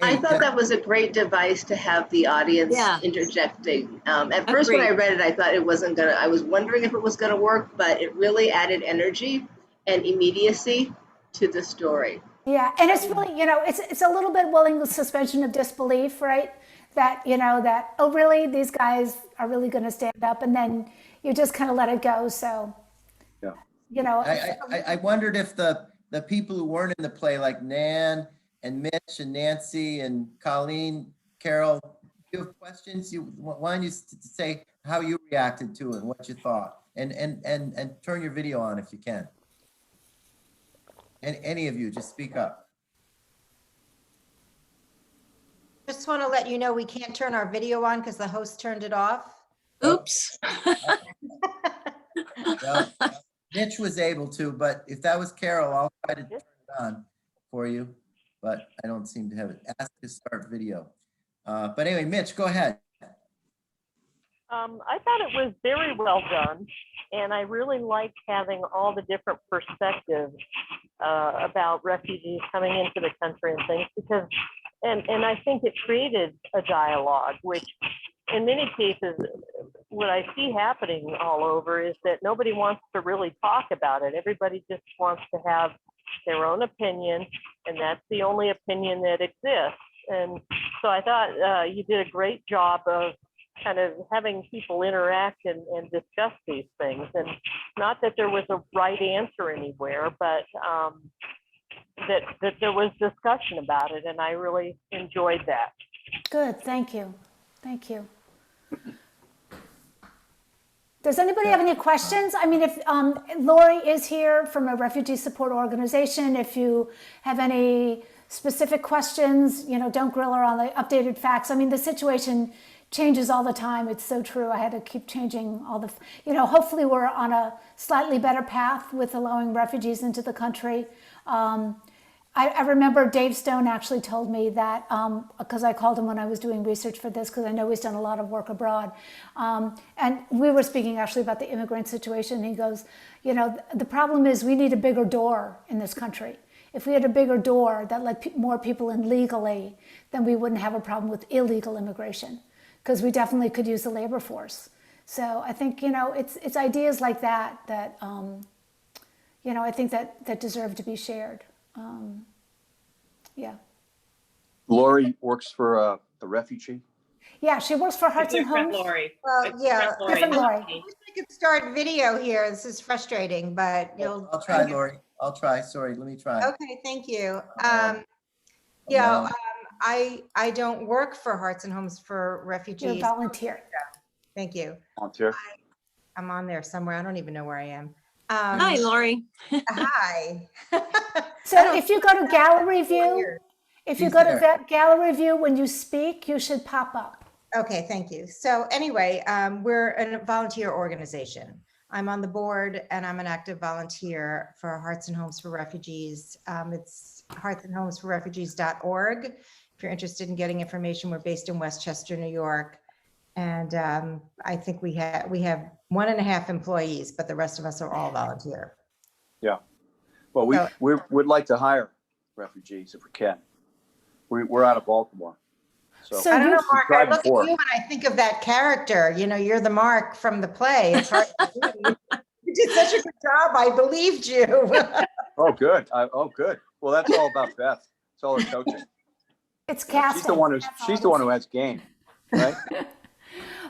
I thought that was a great device to have the audience interjecting. At first, when I read it, I thought it wasn't gonna, I was wondering if it was gonna work, but it really added energy and immediacy to the story. Yeah, and it's really, you know, it's a little bit willing with suspension of disbelief, right? That, you know, that, oh, really, these guys are really gonna stand up, and then you just kind of let it go, so. Yeah. You know. I wondered if the people who weren't in the play, like Nan and Mitch and Nancy and Colleen, Carol, you have questions? Why don't you say how you reacted to it and what you thought, and turn your video on if you can. And any of you, just speak up. Just want to let you know we can't turn our video on because the host turned it off. Oops. Well, Mitch was able to, but if that was Carol, I'll try to turn it on for you. But I don't seem to have it. Ask to start video. But anyway, Mitch, go ahead. I thought it was very well done, and I really liked having all the different perspectives about refugees coming into the country and things, because, and I think it created a dialogue, which in many cases, what I see happening all over is that nobody wants to really talk about it. Everybody just wants to have their own opinion, and that's the only opinion that exists. And so I thought you did a great job of kind of having people interact and discuss these things. And not that there was a right answer anywhere, but that there was discussion about it. And I really enjoyed that. Good, thank you. Thank you. Does anybody have any questions? I mean, if Laurie is here from a refugee support organization, if you have any specific questions, you know, don't grill her on the updated facts. I mean, the situation changes all the time. It's so true. I had to keep changing all the, you know, hopefully we're on a slightly better path with allowing refugees into the country. I remember Dave Stone actually told me that, because I called him when I was doing research for this, because I know he's done a lot of work abroad. And we were speaking actually about the immigrant situation. He goes, you know, the problem is we need a bigger door in this country. If we had a bigger door that let more people in legally, then we wouldn't have a problem with illegal immigration, because we definitely could use the labor force. So I think, you know, it's ideas like that that, you know, I think that deserve to be shared. Yeah. Laurie works for a refugee. Yeah, she works for Hearts and Homes. Laurie. Well, yeah. Different Laurie. I wish I could start video here. This is frustrating, but you'll. I'll try, Laurie. I'll try. Sorry, let me try. Okay, thank you. Yeah. I don't work for Hearts and Homes for Refugees. You're a volunteer. Thank you. Volunteer. I'm on there somewhere. I don't even know where I am. Hi, Laurie. Hi. So if you go to gallery view, gallery view, when you speak, you should pop up. Okay, thank you. So anyway, we're a volunteer organization. I'm on the board and I'm an active volunteer for Hearts and Homes for Refugees. It's heartsandhomesforrefugees.org. If you're interested in getting information, we're based in Westchester, New York. And I think we have 1.5 employees, but the rest of us are all volunteer. Yeah. Well, we would like to hire refugees if we can. We're out of Baltimore. So I don't know, Mark, I look at you and I think of that character. You know, you're the Mark from the play. It's hard to believe. You did such a good job. I believed you. Oh, good. Good. Well, that's all about Beth. It's all her coaching. It's casting. She's the one who has game, right?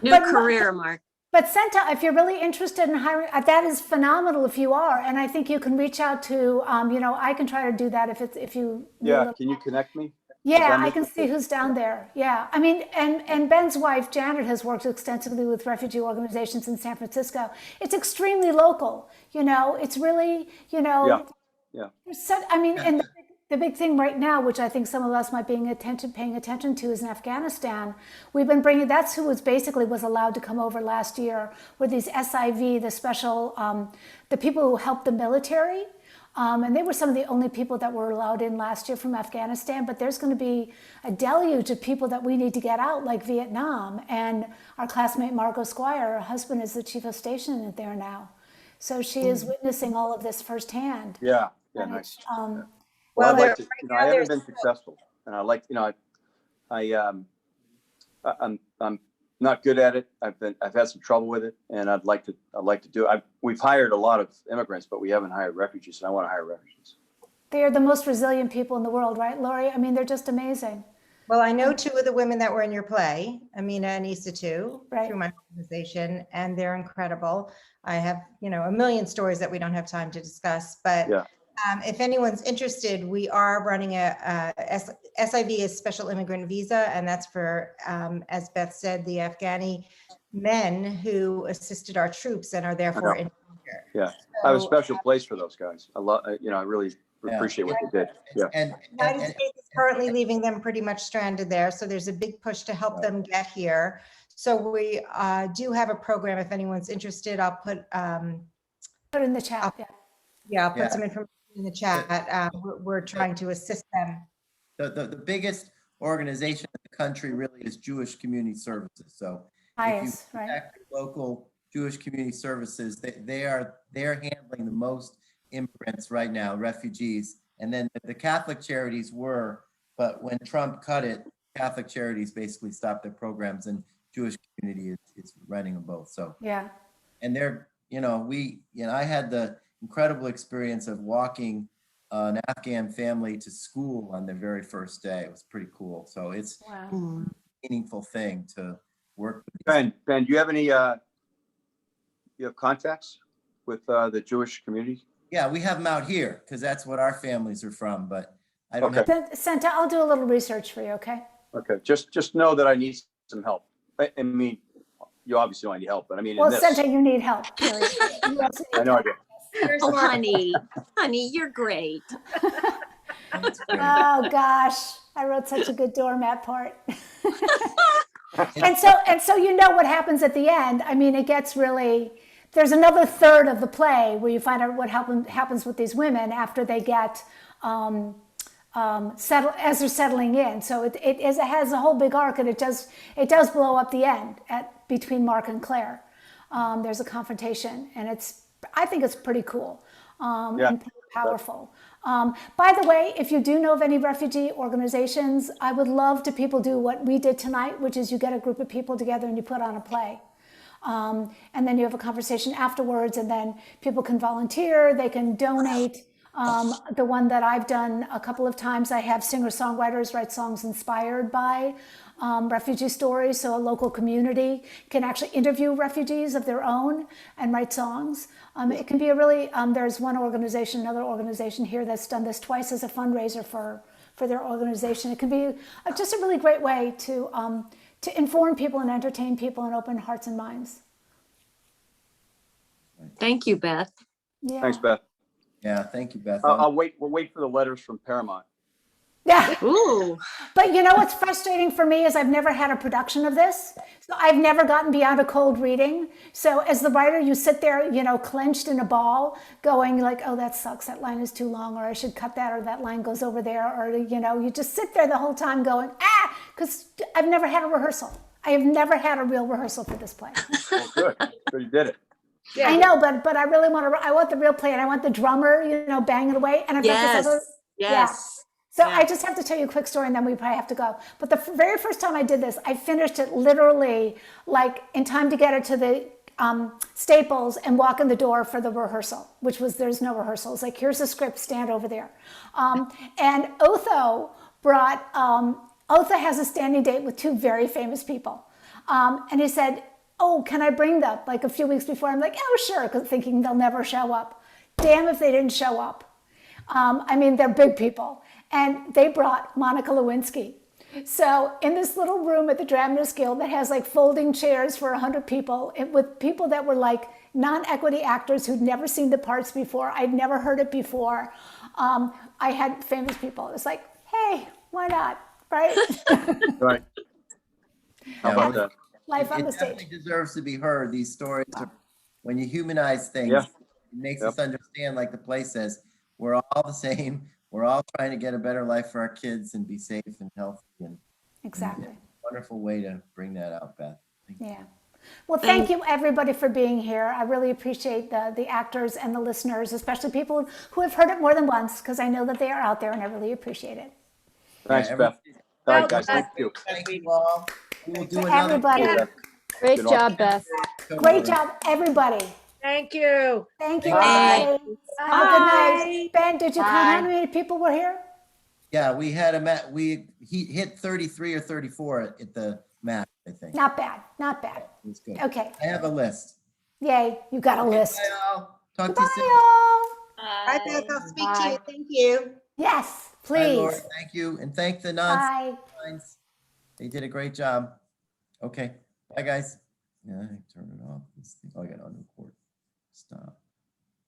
New career, Mark. But Senta, if you're really interested in hiring, that is phenomenal if you are. And I think you can reach out to, you know, I can try to do that if you. Yeah, can you connect me? Yeah, I can see who's down there. Yeah, I mean, and Ben's wife, Janet, has worked extensively with refugee organizations in San Francisco. It's extremely local, you know, it's really, you know. Yeah. I mean, and the big thing right now, which I think some of us might be paying attention to, is in Afghanistan. We've been bringing, that's who was allowed to come over last year, were these SIV, the special, the people who helped the military. And they were some of the only people that were allowed in last year from Afghanistan, but there's going to be a deluge of people that we need to get out, like Vietnam. And our classmate Margot Squire, her husband, is the chief of station there now. So she is witnessing all of this firsthand. Yeah, nice. Well, I'd like to, you know, I haven't been successful, and I like, you know, I'm not good at it. I've had some trouble with it, and I'd like to do it. We've hired a lot of immigrants, but we haven't hired refugees, and I want to hire refugees. They are the most resilient people in the world, right, Laurie? I mean, they're just amazing. Well, I know 2 of the women that were in your play, Amina and Issa too, through my organization, and they're incredible. I have, you know, a million stories that we don't have time to discuss, but if anyone's interested, we are running a SIV, is Special Immigrant Visa, and that's for, as Beth said, the Afghani men who assisted our troops and are therefore in danger. Yeah, so, I have a special place for those guys. I love, you know, I really appreciate what they did. Yeah. And the United States is currently leaving them pretty much stranded there, so there's a big push to help them get here. So we do have a program. If anyone's interested, I'll put in the chat. Yeah, I'll put Yeah. some information in the chat. We're trying to assist them. The biggest organization in the country really is Jewish Community Services. So if you contact your local Jewish Community Services, they're handling the most immigrants right now, refugees. And then the Catholic charities were, but when Trump cut it, Catholic charities basically stopped their programs, and Jewish community is running them both. So yeah, and they're, I had the incredible experience of walking an Afghan family to school on their very first day. It was pretty cool. So it's a meaningful thing to work with. Ben, do you have any, you have contacts with the Jewish community? Yeah, we have them out here because that's what our families are from, but I don't have. Santa, I'll do a little research for you, okay? Okay, just know that I need some help. I mean, you obviously don't need help, but I mean, Well, Santa, you need help, period. I know I do. Oh, honey, you're great. Oh gosh, I wrote such a good doormat part. and so you know what happens at the end. I mean, it gets really. There's another third of the play where you find out what happens with these women after they get settled, as they're settling in. So it has a whole big arc, and it does blow up the end between Mark and Claire. There's a confrontation, and I think it's pretty cool and pretty powerful. By the way, if you do know of any refugee organizations, I would love to people do what we did tonight, which is you get a group of people together and you put on a play. And then you have a conversation afterwards, and then people can volunteer, they can donate. The one that I've done a couple of times, I have singer-songwriters write songs inspired by refugee stories, so a local community can actually interview refugees of their own and write songs. It can be a really, there's another organization here that's done this twice as a fundraiser for their organization. It can be just a really great way to inform people and entertain people and open hearts and minds. Thank you, Beth. Yeah. Thanks, Beth. Yeah, thank you, Beth. We'll wait for the letters from Paramount. Yeah. Ooh. But you know what's frustrating for me is I've never had a production of this. So I've never gotten beyond a cold reading. So as the writer, you sit there, clenched in a ball going like, oh, that sucks. That line is too long, or I should cut that, or that line goes over there. Or, you just sit there the whole time going, because I've never had a rehearsal. I have never had a real rehearsal for this play. Oh, good. Good, you did it. Yeah. I know, but I really I want the real play, and I want the drummer, banging away. And I've got this other, Yeah. So I just have to tell you a quick story, and then we probably have to go. But the very first time I did this, I finished it literally like in time to get it to the Staples and walk in the door for the rehearsal, which was, there's no rehearsal. It's like, here's the script, stand over there. And Otho has a standing date with two very famous people. And he said, oh, can I bring them? Like a few weeks before, I'm like, oh, sure, because thinking they'll never show up. Damn if they didn't show up. I mean, they're big people. And they brought Monica Lewinsky. So in this little room at the Dramatists Guild that has like folding chairs for 100 people, with people that were like non-equity actors who'd never seen the parts before, I'd never heard it before. I had famous people. It was like, hey, why not, right? Right. How about that? Life on the stage. It definitely deserves to be heard. These stories, when you humanize things, it makes us understand, like the play says, we're all the same. We're all trying to get a better life for our kids and be safe and healthy. And exactly. And wonderful way to bring that out, Beth. Yeah. Well, thank you everybody for being here. I really appreciate the actors and the listeners, especially people who have heard it more than once, because I know that they are out there, and I really appreciate it. Thanks, Beth. All right, guys. Thank you. Thank you all. We will do To another. everybody. Great job, Beth. Great job, everybody. Thank you. Thank you. Bye. Bye. Have a good night. Ben, did you count how many people were here? Yeah, we had he hit 33 or 34 at the match, I think. Not bad. Not bad. It was good. Okay. I have a list. Yay, you got a list. Bye, all. Talk to you soon. Bye, Beth. I'll speak to you. Thank you. Yes, Bye, please. Laurie. Thank you. And thank the nuns. They did a great job. Okay. Bye, guys. Yeah, I turn it off. Oh, I got on record. Stop.